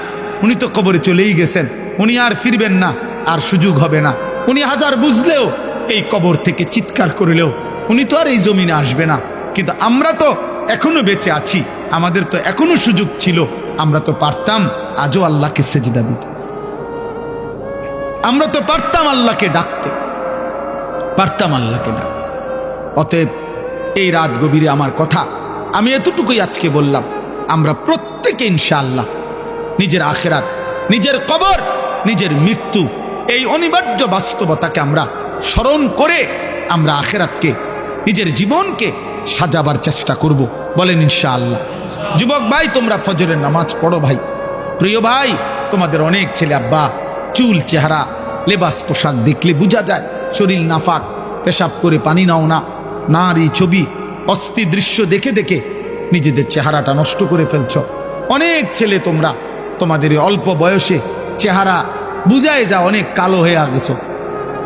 উনি তো কবরে চলেই গেছেন, উনি আর ফিরবেন না। আর সুযোগ হবে না। উনি হাজার বুঝলেও, এই কবর থেকে চিৎকার করলেও উনি তো আর এই জমিনে আসবে না। কিন্তু আমরা তো এখনো বেঁচে আছি, আমাদের তো এখনো সুযোগ ছিল, আমরা তো পারতাম আজও আল্লাহকে সেজদা দিতে, আমরা তো পারতাম আল্লাহকে ডাকতে, পারতাম আল্লাহকে ডাকতে। অতএব এই রাত গভীরে আমার কথা আমি এতটুকুই আজকে বললাম, আমরা প্রত্যেকে ইনশাআল্লাহ নিজের আখিরাত, নিজের কবর, নিজের মৃত্যু, এই অনিবার্য বাস্তবতাকে আমরা স্মরণ করে আমরা আখিরাতকে, নিজের জীবনকে সাজাবার চেষ্টা করব। বলেন ইনশাআল্লাহ। যুবক ভাই, তোমরা ফজরের নামাজ পড়ো ভাই। প্রিয় ভাই, তোমাদের অনেক ছেলে আব্বা, চুল, চেহারা, লেবাস, পোশাক দেখলে বোঝা যায় শরীর নাফাক, পেশাব করে পানি নাও না, নারী ছবি, অস্থি দৃশ্য দেখে দেখে নিজেদের চেহারাটা নষ্ট করে ফেলছ। অনেক ছেলে তোমরা তোমাদের অল্প বয়সে চেহারা বুঝায় যা অনেক কালো হয়ে গেছো,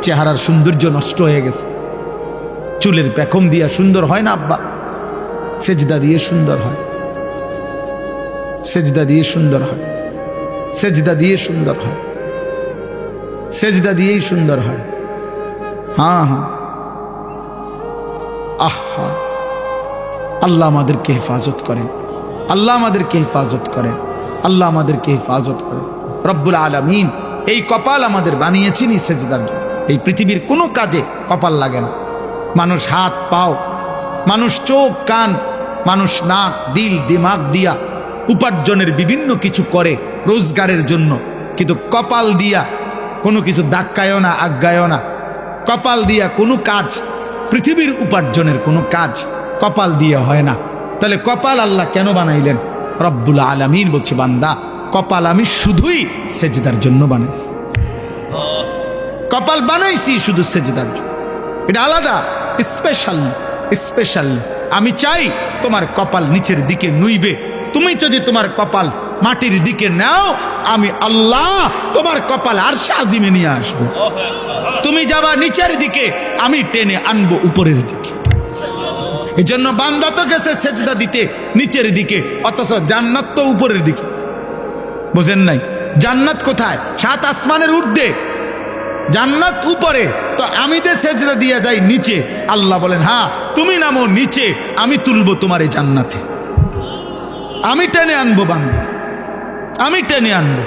চেহারার সৌন্দর্য নষ্ট হয়ে গেছে। চুলের পেখম দিয়া সুন্দর হয় না আব্বা, সেজদা দিয়ে সুন্দর হয়, সেজদা দিয়ে সুন্দর হয়, সেজদা দিয়ে সুন্দর হয়, সেজদা দিয়েই সুন্দর হয়। হ্যাঁ হ্যাঁ, আহা, আল্লাহ আমাদেরকে হেফাজত করেন, আল্লাহ আমাদেরকে হেফাজত করেন, আল্লাহ আমাদেরকে হেফাজত করেন। রব্বুল আলামিন এই কপাল আমাদের বানিয়েছেনই সেজদার জন্য। এই পৃথিবীর কোনো কাজে কপাল লাগে না। মানুষ হাত পাও, মানুষ চোখ কান, মানুষ নাক দিল দিমাগ দিয়া উপার্জনের বিভিন্ন কিছু করে রোজগারের জন্য, কিন্তু কপাল দিয়া কোনো কিছু ধাক্কায়ও না, আজ্ঞায়ও না। কপাল দিয়া কোনো কাজ, পৃথিবীর উপার্জনের কোনো কাজ কপাল দিয়ে হয় না। তাহলে কপাল আল্লাহ কেন বানাইলেন? রব্বুল আলামিন বলছে, বান্দা, কপাল আমি শুধুই সেজদার জন্য বানাইছি, কপাল বানাইছি শুধু সেজদার জন্য। এটা আলাদা, স্পেশাল স্পেশাল। আমি চাই তোমার কপাল নিচের দিকে নুইবে। তুমি যদি তোমার কপাল মাটির দিকে নাও, আমি আল্লাহ তোমার কপাল আরশে আজিমে নিয়ে আসবো। তুমি যাবা নিচের দিকে, আমি টেনে আনবো উপরের দিকে। এই জন্য বান্দা তো গেছে সেজদা দিতে নিচের দিকে, অথচ জান্নাত তো উপরের দিকে। বুঝেন নাই? জান্নাত কোথায়? 7 আসমানের ঊর্ধ্বে, জান্নাত উপরে। তো আমি দে সেজদা দিয়ে যাই নিচে। আল্লাহ বলেন, হ্যাঁ তুমি নামো নিচে, আমি তুলবো তোমার এই জান্নাতে, আমি টেনে আনবো বান্দা, আমি টেনে আনবো।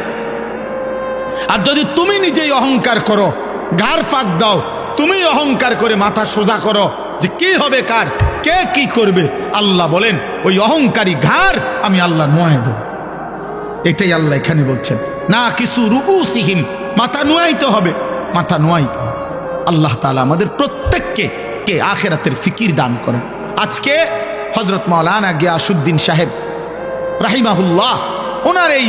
আর যদি তুমি নিজেই অহংকার করো, ঘাড় ফাঁক দাও, তুমি অহংকার করে মাথা সোজা করো যে কি হবে কার, কে কি করবে, আল্লাহ বলেন ওই অহংকারী ঘাড় আমি আল্লাহ নোয়াই দেব। এটাই আল্লাহ এখানে বলছেন, না কিছু রুউসিহিম, মাথা নোয়াইতে হবে, মাথা নোয়াইতে হবে। আল্লাহ তাআলা আমাদের প্রত্যেককে আখিরাতের ফিকির দান করেন। আজকে হযরত মাওলানা গিয়াসউদ্দিন সাহেব রাহিমাহুল্লাহ, ওনার এই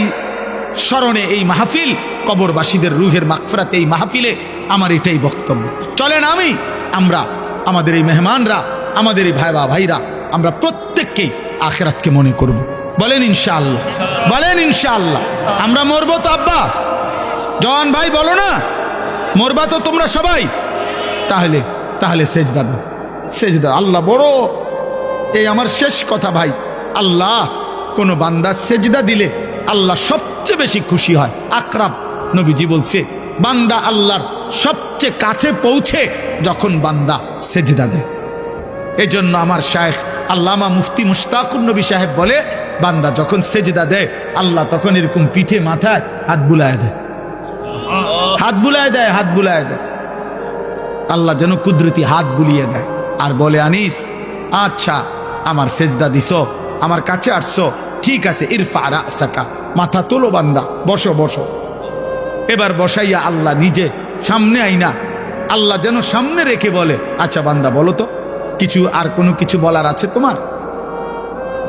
স্মরণে এই মাহফিল, কবরবাসীদের রুহের মাগফিরাতে এই মাহফিলে আমার এটাই বক্তব্য। চলেন আমরা আমাদের এই মেহমানরা, আমাদের এই ভাইরা, আমরা প্রত্যেককেই আখিরাতকে মনে করব। বলেন ইনশাআল্লাহ, বলেন ইনশাআল্লাহ। আমরা মরবো তো আব্বা, জওয়ান ভাই বলো না, মরবা তো তোমরা সবাই। তাহলে সেজদা দাও, সেজদা। আল্লাহ বড়। এই আমার শেষ কথা ভাই, আল্লাহ কোন বান্দা সেজদা দিলে আল্লাহ সবচেয়ে বেশি খুশি হয়। আকরাম নবীজি বলছে, বান্দা আল্লাহর সবচেয়ে কাছে পৌঁছে যখন বান্দা সেজদা দেয়। এই জন্য আমার শায়েখ আল্লামা মুফতি মুশতাকুর নবী সাহেব বলে, বান্দা যখন সেজদা দেয় আল্লাহ তখন এরকম পিঠে মাথায় হাত বুলায় দেয়, হাত বুলায় দেয়, হাত বুলায় দেয়। আল্লাহ যেন কুদরতি হাত বুলিয়ে দেয় আর বলে, আনিস আচ্ছা আমার সেজদা দিছো, আমার কাছে আসছো, ঠিক আছে, ইরফা রাসাকা, মাথা তোলো বান্দা, বসো বসো। এবার বসাইয়া আল্লাহ নিজে সামনে আইনা, আল্লাহ যেন সামনে রেখে বলে, আচ্ছা বান্দা বলো তো, কিছু আর কোনো কিছু বলার আছে তোমার?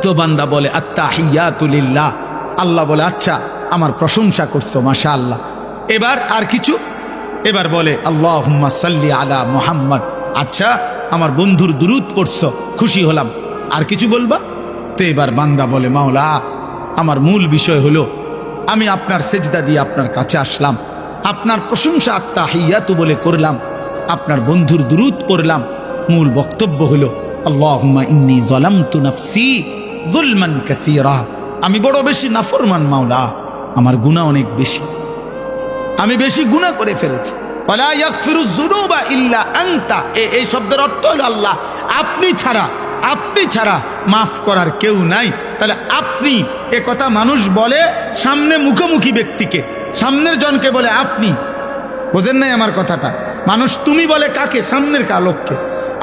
তো বান্দা বলে, আত্তাহিয়াতু লিল্লাহ। আল্লাহ বলে, আচ্ছা আমার প্রশংসা করছো, মাশাআল্লাহ। এবার আর কিছু? এবার বলে, আল্লাহুম্মা সাল্লি আলা মুহাম্মদ। আচ্ছা আমার বন্ধুর দুরূদ পড়ছো, খুশি হলাম। আর কিছু বলবা? তো এবার বান্দা বলে, মাওলা আমার মূল বিষয় হলো আমি আপনার সেজদা দিয়ে আপনার কাছে আসলাম, আপনার প্রশংসা আত্তাহিয়াতু বলে করলাম, আপনার বন্ধুর দুরূদ পড়লাম। মূল বক্তব্য হলো, আল্লাহুম্মা ইন্নী যালামতু নাফসি যুলমান কাসীরা, আমি বড় বেশি নাফরমান মাওলা, আমার গুনাহ অনেক বেশি। আমি বেশি গুনাহ করে ফেলেছি। ওয়ালা ইয়াগফিরুয যুনুবা ইল্লা আনতা, এই শব্দের অর্থ হলো আল্লাহ, আপনি ছাড়া মাফ করার কেউ নাই। তাহলে আপনি, এ কথা মানুষ বলে সামনে মুখোমুখি ব্যক্তিকে, সামনের জনকে বলে আপনি। বোঝেন নাই আমার কথাটা? মানুষ তুমি বলে কাকে? সামনের লোককে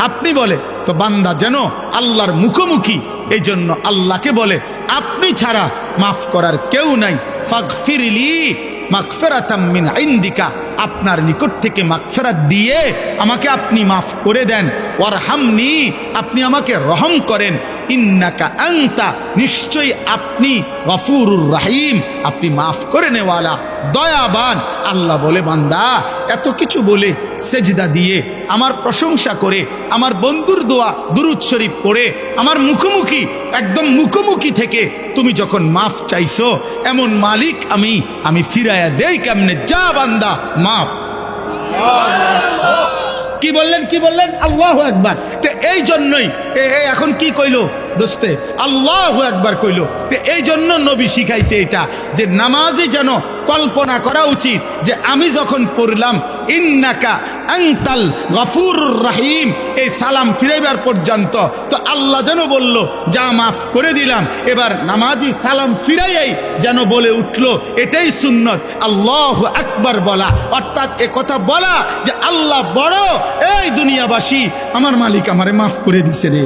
আপনি বলে। তো বান্দা যেন আল্লাহর মুখোমুখি, এই জন্য আল্লাহকে বলে আপনি ছাড়া মাফ করার কেউ নাই। ফাগফিরলি মাগফিরাতাম মিন ইনদিকা, আপনার নিকট থেকে মাগফিরাত দিয়ে আমাকে আপনি মাফ করে দেন। ওয়ারহামনি, আপনি আমাকে রহম করেন। ইন্নাকা আনতা, নিশ্চয়ই আপনি গফুরুর রহিম, আপনি মাফ করে নেওয়ালা, দয়াবান। আল্লাহ বলে বান্দা এত কিছু বলে সেজদা দিয়ে আমার প্রশংসা করে, আমার বন্ধুর দোয়া দুরূদ শরীফ পড়ে, আমার মুখোমুখি, একদম মুখোমুখি থেকে তুমি যখন মাফ চাইছো, এমন মালিক আমি ফিরাইয়া দেই কেমনে? যা বান্দা মাফ। কি বললেন? আল্লাহু আকবার। তো এই জন্যই এখন কি কইলো দোস্তে? আল্লাহু আকবার কইলো। তো এই জন্য নবী শিখাইছে এটা, যে নামাজে যেন কল্পনা করা উচিত যে আমি যখন পড়লাম ইন্নাকা আনতাল গফুরুর রহিম, এই সালাম ফিরাইবার পর্যন্ত, তো আল্লাহ যেন বলল যা মাফ করে দিলাম। এবার নামাজি সালাম ফিরাইয়াই যেন বলে উঠলো, এটাই সুন্নত, আল্লাহু আকবার বলা। অর্থাৎ এ কথা বলা যে আল্লাহ বড়, এই দুনিয়াবাসী আমার মালিক আমারে মাফ করে দিছে রে।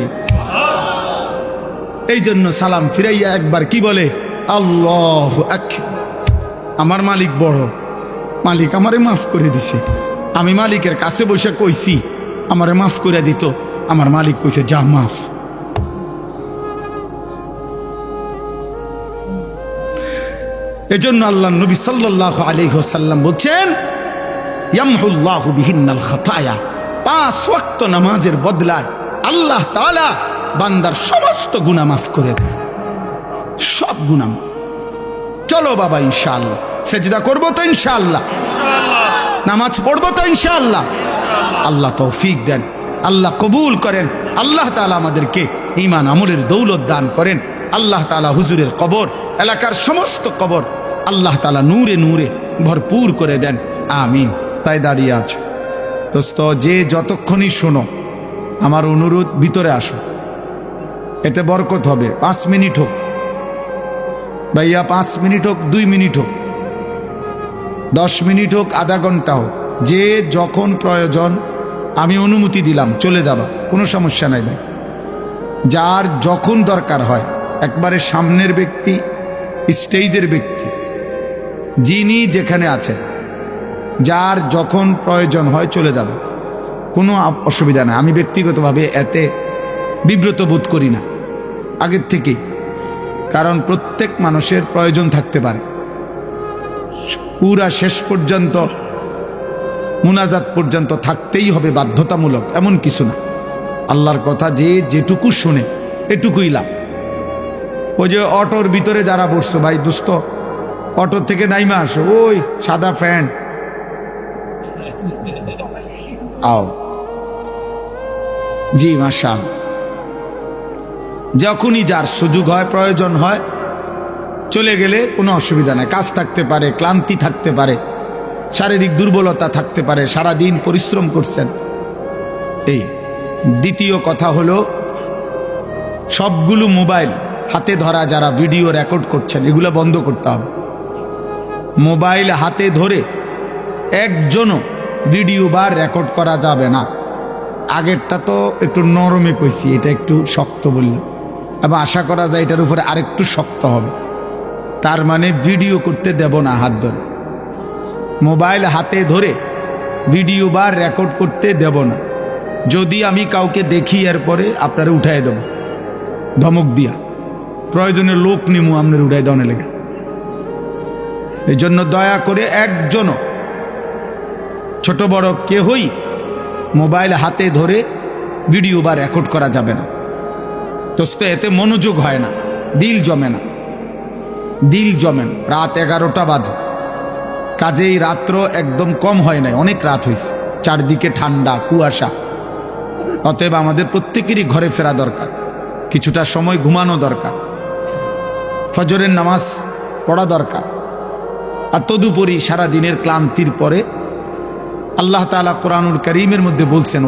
এই জন্য সালাম ফিরাইয়া একবার কি বলে? আল্লাহু আকবার, আমার মালিক বড়, মালিক আমারে মাফ করে দিছে। আমি মালিকের কাছে বসে কইছি আমারে মাফ করে দিত, আমার মালিক কইছে যা মাফ। এজন্য আল্লাহ নবী সাল্লাল্লাহু আলাইহি ওয়াসাল্লাম বলছেন ইয়ামহুল্লাহু বিহিন্নাল খাতায়া, 5 ওয়াক্ত নামাজের বদলায় আল্লাহ তাআলা বান্দার সমস্ত গুনাহ মাফ করে দেন, সব গুনাহ। চলো বাবা ইনশাআল্লাহ সেজদা করবো তো ইনশাআল্লাহ, নামাজ পড়বো তো ইনশাআল্লাহ। আল্লাহ তৌফিক দেন, আল্লাহ কবুল করেন। আল্লাহ তাআলা আমাদেরকে ঈমান আমলের দৌলত দান করেন। আল্লাহ তাআলা হুজুরের কবর, এলাকার সমস্ত কবর আল্লাহ তাআলা নূরে নূরে ভরপুর করে দেন, আমিন। তাই দাঁড়িয়ে আছো দোস্ত, যে যতক্ষণই শোনো আমার অনুরোধ, ভিতরে আসো, এতে বরকত হবে। 5 মিনিট হোক ভাইয়া, 5 মিনিট হোক, 2 মিনিট হোক, 10 মিনিট হোক, আধা ঘন্টা হোক, যে যখন প্রয়োজন আমি অনুমতি দিলাম, চলে যাবা, কোনো সমস্যা নাই ভাই। যার যখন দরকার হয়, একবারে সামনের ব্যক্তি, স্টেজের ব্যক্তি, যিনি যেখানে আছেন, যার যখন প্রয়োজন হয় চলে যাবে, কোনো অসুবিধা নাই। আমি ব্যক্তিগতভাবে এতে বিব্রত বোধ করি না আগের থেকেই, কারণ প্রত্যেক মানুষের প্রয়োজন থাকতে পারে। পুরা শেষ পর্যন্ত মুনাজাত পর্যন্ত থাকতেই হবে বাধ্যতামূলক, এমন কিছু না। আল্লাহর কথা যে যেটুকু শুনে এটুকুই লাভ। ওই যে অটোর ভিতরে যারা বসছো, ভাই দোস্ত অটোর থেকে নাইমা আসো, ওই সাদা প্যান্ট আও। জি মাশাআল্লাহ, যখনই যার সুযোগ হয়, প্রয়োজন হয়, চলে গেলে কোনো অসুবিধা নাই। কাজ থাকতে পারে, ক্লান্তি থাকতে পারে, শারীরিক দুর্বলতা থাকতে পারে, সারাদিন পরিশ্রম করছেন। এই দ্বিতীয় কথা হলো, সবগুলো মোবাইল হাতে ধরা যারা ভিডিও রেকর্ড করছেন, এগুলো বন্ধ করতে হবে। মোবাইল হাতে ধরে একজনও ভিডিও বা রেকর্ড করা যাবে না। আগেরটা তো একটু নরমে কইছি, এটা একটু শক্ত বললাম, এবং আশা করা যায় এটার উপরে আরেকটু শক্ত হবে। তার মানে ভিডিও করতে দেব না হাত ধরে, মোবাইল হাতে ধরে ভিডিও বা রেকর্ড করতে দেব না। যদি আমি কাউকে দেখি এরপরে আপনারা উঠাই দেব ধমক দিয়া, প্রয়োজনে লোক নিমু আপনার উঠাই দেওয়ানে লেগে। এই জন্য দয়া করে একজনও, ছোট বড় কেহই মোবাইল হাতে ধরে ভিডিও বা রেকর্ড করা যাবে না। দোস্ত এতে মনোযোগ হয় না, দিল জমে না, দিল জমে না। রাত 11টা বাজে, কাজেই রাত্র একদম কম হয় নাই, অনেক রাত হয়েছে, চারদিকে ঠান্ডা কুয়াশা। অতএব আমাদের প্রত্যেকেরই ঘরে ফেরা দরকার, কিছুটা সময় ঘুমানো দরকার, ফজরের নামাজ পড়া দরকার। আর তদুপরি সারা দিনের ক্লান্তির পরে আল্লাহ তাআলা কোরআনুল কারীমের মধ্যে বলছেন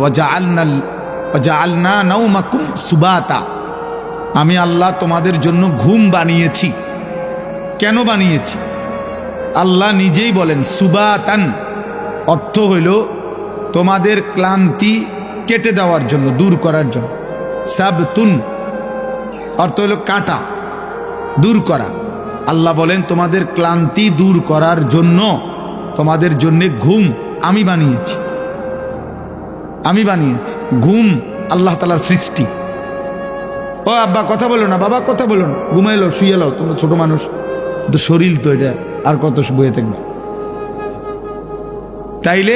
ওয়াজআলনা নাওমাকুম সুবাতা, আমি আল্লাহ তোমাদের জন্য ঘুম বানিয়েছি। কেন বানিয়েছি? আল্লাহ নিজেই বলেন সুবাতান, অর্থ হইল তোমাদের ক্লান্তি কেটে দেওয়ার জন্য, দূর করার জন্য। সাবতুন অর্থ হইল কাটা, দূর করা। আল্লাহ বলেন তোমাদের ক্লান্তি দূর করার জন্য তোমাদের জন্য ঘুম আমি বানিয়েছি। আমি বানিয়েছি ঘুম, আল্লাহ তাআলার সৃষ্টি। ও আব্বা কথা বলো না, বাবা কথা বলো না, ঘুমাইলো, শুয়ে লাও, তোমরা ছোট মানুষ, তো শরীর তো এটা আর কত বয়ে থাকবে। তাইলে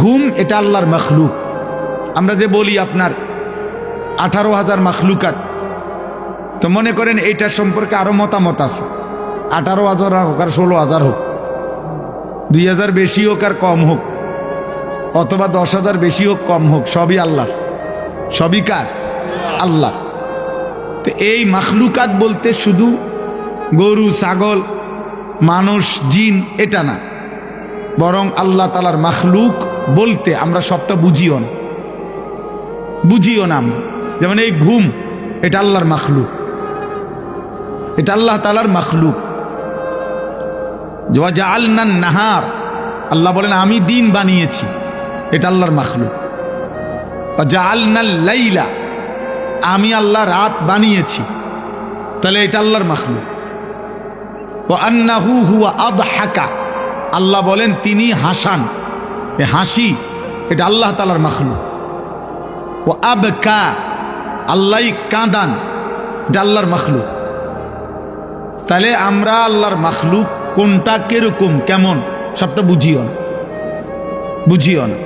ঘুম এটা আল্লাহর মখলুক। আমরা যে বলি আপনার 18,000 মখলুকাত, তো মনে করেন এইটা সম্পর্কে আরো মতামত আছে। 18,000 হোক আর 16,000 হোক, 2,000 বেশি হোক আর কম হোক, অথবা 10,000 বেশি হোক কম হোক, সবই আল্লাহর। সবই কার? আল্লাহ। তো এই মখলুকাত বলতে শুধু গরু, ছাগল, মানুষ, জিন এটা না, বরং আল্লাহ তাআলার মখলুক বলতে আমরা সবটা বুঝিও না। যেমন এই ঘুম, এটা আল্লাহর মখলুক, এটা আল্লাহ তাআলার মখলুক। ওয়াজআলনান নাহার, আল্লাহ বলেন আমি দিন বানিয়েছি, এটা আল্লাহর মখলুক। ওয়াজআলনাল লাইলা, আমি আল্লাহ রাত বানিয়েছি, তাহলে এটা আল্লাহর মখলুক। ওয়া আন্নাহু হুয়া আদহাকা, আল্লাহ বলেন তিনি হাসান, এ হাসি এটা আল্লাহ তাআলার মখলুক। ওয়া আবকা, আল্লাহ কাঁদান, এটা আল্লাহর মখলুক। তাহলে আমরা আল্লাহর মখলুক কোনটা, কিরকম, কেমন, সবটা বুঝিও না।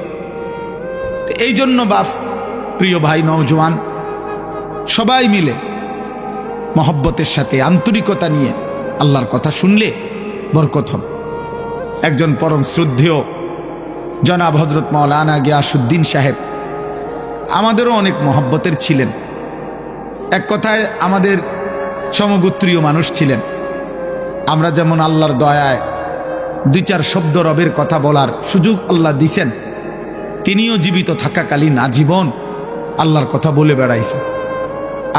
এই জন্য বাপ, প্রিয় ভাই, নওজোয়ান সবাই মিলে মহব্বতের সাথে, আন্তরিকতা নিয়ে আল্লাহর কথা শুনলে বরকত হবে। একজন পরম শ্রদ্ধেয় জনাব হযরত মাওলানা গিয়াসউদ্দিন সাহেব আমাদেরও অনেক মহব্বতের ছিলেন। এক কথায় আমাদের সমগোত্রীয় মানুষ ছিলেন। আমরা যেমন আল্লাহর দয়ায় 2-4 শব্দ রবের কথা বলার সুযোগ আল্লাহ দিছেন, তিনিও জীবিত থাকাকালীন আজীবন আল্লাহর কথা বলে বেড়াইছেন।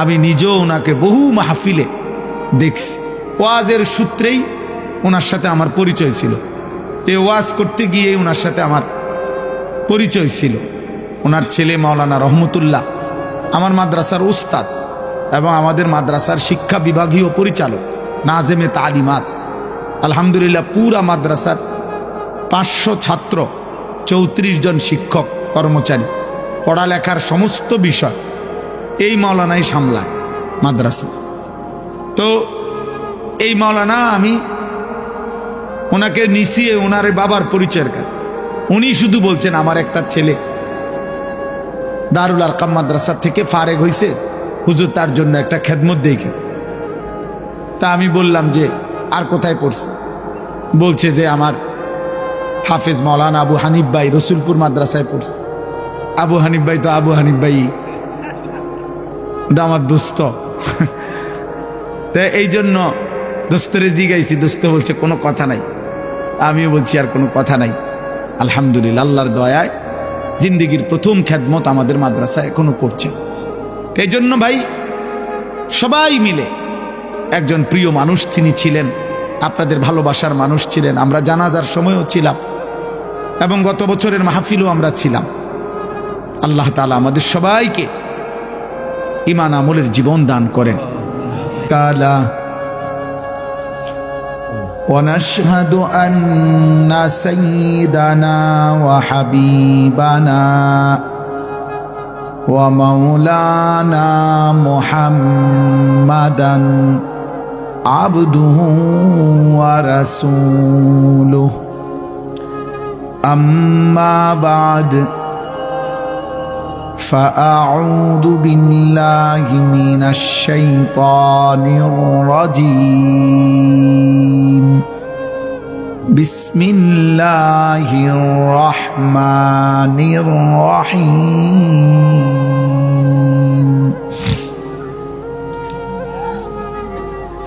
আমি নিজেও ওনাকে বহু মাহফিলে দেখছি। ওয়াজের সূত্রেই ওনার সাথে আমার পরিচয় ছিল। এই ওয়াজ করতে গিয়ে ওনার সাথে আমার পরিচয় ছিল। ওনার ছেলে মাওলানা রহমতুল্লাহ আমার মাদ্রাসার উস্তাদ এবং আমাদের মাদ্রাসার শিক্ষা বিভাগীয় পরিচালক, নাজেমে তালিমাত। আলহামদুলিল্লাহ পুরা মাদ্রাসার 500 ছাত্র, 34 জন শিক্ষক কর্মচারী, পড়ালেখার সমস্ত বিষয় এই মাওলানাই সামলায় মাদ্রাসা। তো এই মাওলানা, আমি ওনাকে নিছিয়ে ওনার বাবার পরিচয়ের কাজ, উনি শুধু বলছেন আমার একটা ছেলে দারুল আরকাম মাদ্রাসা থেকে ফারেগ হয়েছে, হুজুর তার জন্য একটা খেদমত দেখে। তা আমি বললাম যে আর কোথায় পড়ছে? বলছে যে আমার হাফেজ মাওলানা আবু হানিফ ভাই রসুলপুর মাদ্রাসায় পড়ছে। আবু হানিফ ভাই তো আবু হানিফ ভাই, আমার দোস্ত। তাই এই জন্য দোস্তরে জিগাইছি, দোস্ত বলছে কোনো কথা নাই। আমিও বলছি আর কোনো কথা নাই। আলহামদুলিল্লাহ আল্লাহর দয়ায় জিন্দিগির প্রথম খেদমত আমাদের মাদ্রাসায় এখনো করছে। এই জন্য ভাই সবাই মিলে, একজন প্রিয় মানুষ তিনি ছিলেন, আপনাদের ভালোবাসার মানুষ ছিলেন। আমরা জানাজার সময়ও ছিলাম এবং গত বছরের মাহফিলও আমরা ছিলাম। আল্লাহ তাআলা আমাদের সবাইকে ঈমান আমলের জীবন দান করেন। কালা ونشهد أن سيدنا وحبيبنا ومولانا محمدا عبده ورسوله أما بعد فأعوذ بالله من الشيطان الرجيم بسم الله الرحمن الرحيم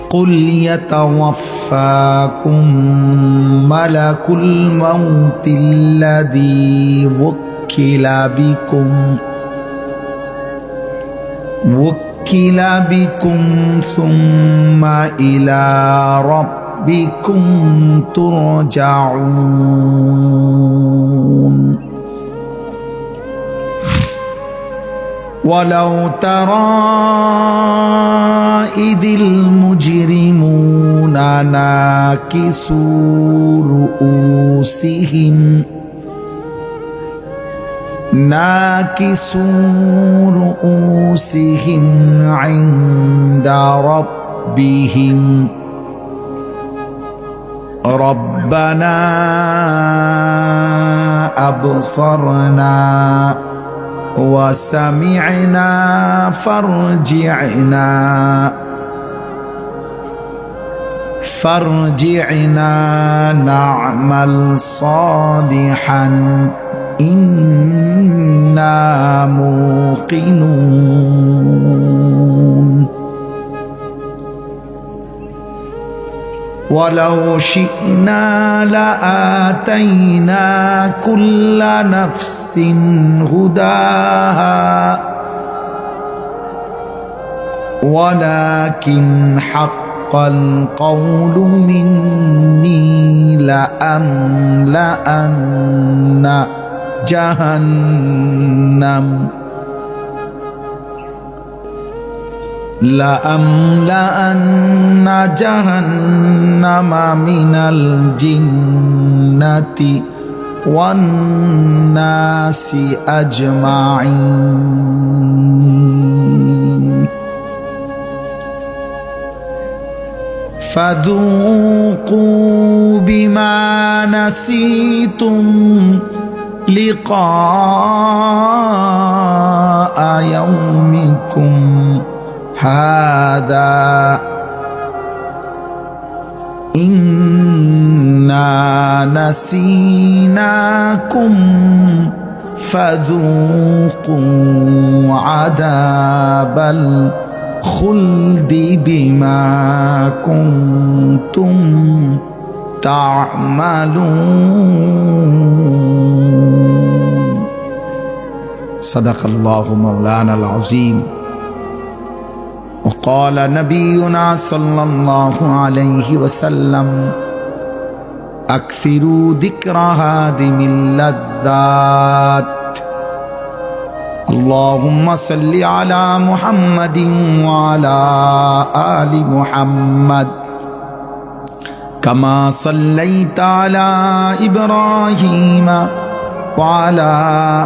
قل يتوفاكم ملك الموت الذي وكل بكم ثم إلى ربكم ترجعون ولو ترى إذ المجرمون ناكسوا رؤوسهم عند ربهم ربنا أبصرنا وسمعنا فارجعنا نعمل صالحا إنا موقنون ولو شئنا لآتينا كل نفس هداها ولكن حق القول مني لأملأن جهنم من الجنة والناس أجمعين فذوقوا بما نسيتم لقاء يومكم هذا إنا نسيناكم فذوقوا عذاب الخلد بما كنتم تعملون صدق الله مولانا العظيم وقال نبينا صلى الله عليه وسلم أكثروا ذكر هادم اللذات اللهم صل على محمد وعلى آل محمد كما صليت على إبراهيم وعلى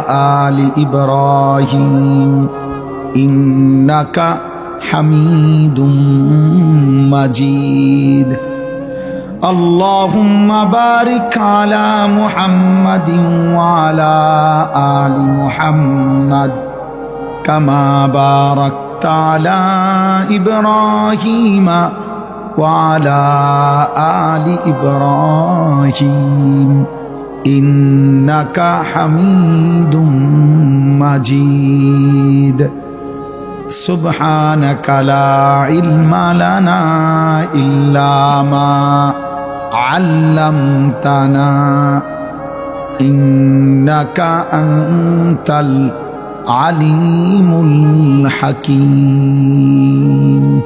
آل إبراهيم إنك حميد مجيد اللهم بارك على محمد وعلى آل محمد كما باركت على إبراهيم وعلى آل إبراهيم إنك حميد مجيد سبحانك لا علم لنا إلا ما علمتنا إنك أنت العليم الحكيم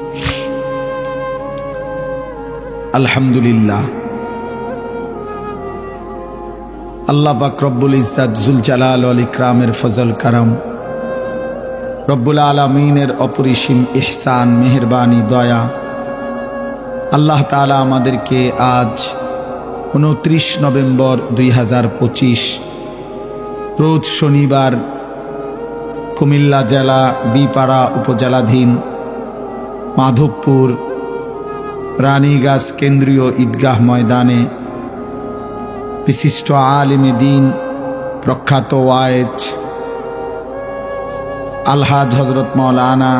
الحمد لله আল্লাহ পাক রব্বুল ইজ্জত জুল জালাল ওয়াল ইকরামের ফজল করম রব্বুল আলামিনের অপরিসীম ইহসান মেহেরবানি দয়া আল্লাহ তাআলা আমাদেরকে আজ 29 নভেম্বর 2025 রোজ শনিবার কুমিল্লা জেলা বিপাড়া উপজেলাধীন মাধবপুর রানীগাছ কেন্দ্রীয় ঈদগাহ ময়দানে বিশিষ্ট আলেমে দ্বীন প্রখ্যাত ওয়াইজ আলহাজ হযরত মাওলানা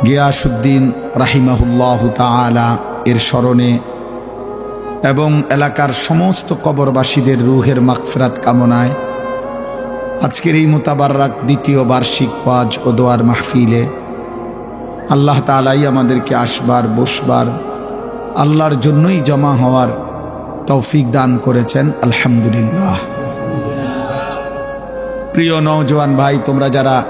গিয়াসউদ্দিন রাহিমাহুল্লাহু তাআলা এর স্মরণে এবং এলাকার সমস্ত কবরবাসীদের রূহের মাগফিরাত কামনায় আজকের এই মুতাবাররাক দ্বিতীয় বার্ষিক ওয়াজ ও দোয়ার মাহফিলে আল্লাহ তাআলাই আমাদেরকে আসবার বসবার আল্লাহর জন্যই জমা হওয়ার তৌফিক দান করেছেন, আলহামদুলিল্লাহ। প্রিয় নওজোয়ান ভাই, তোমরা যারা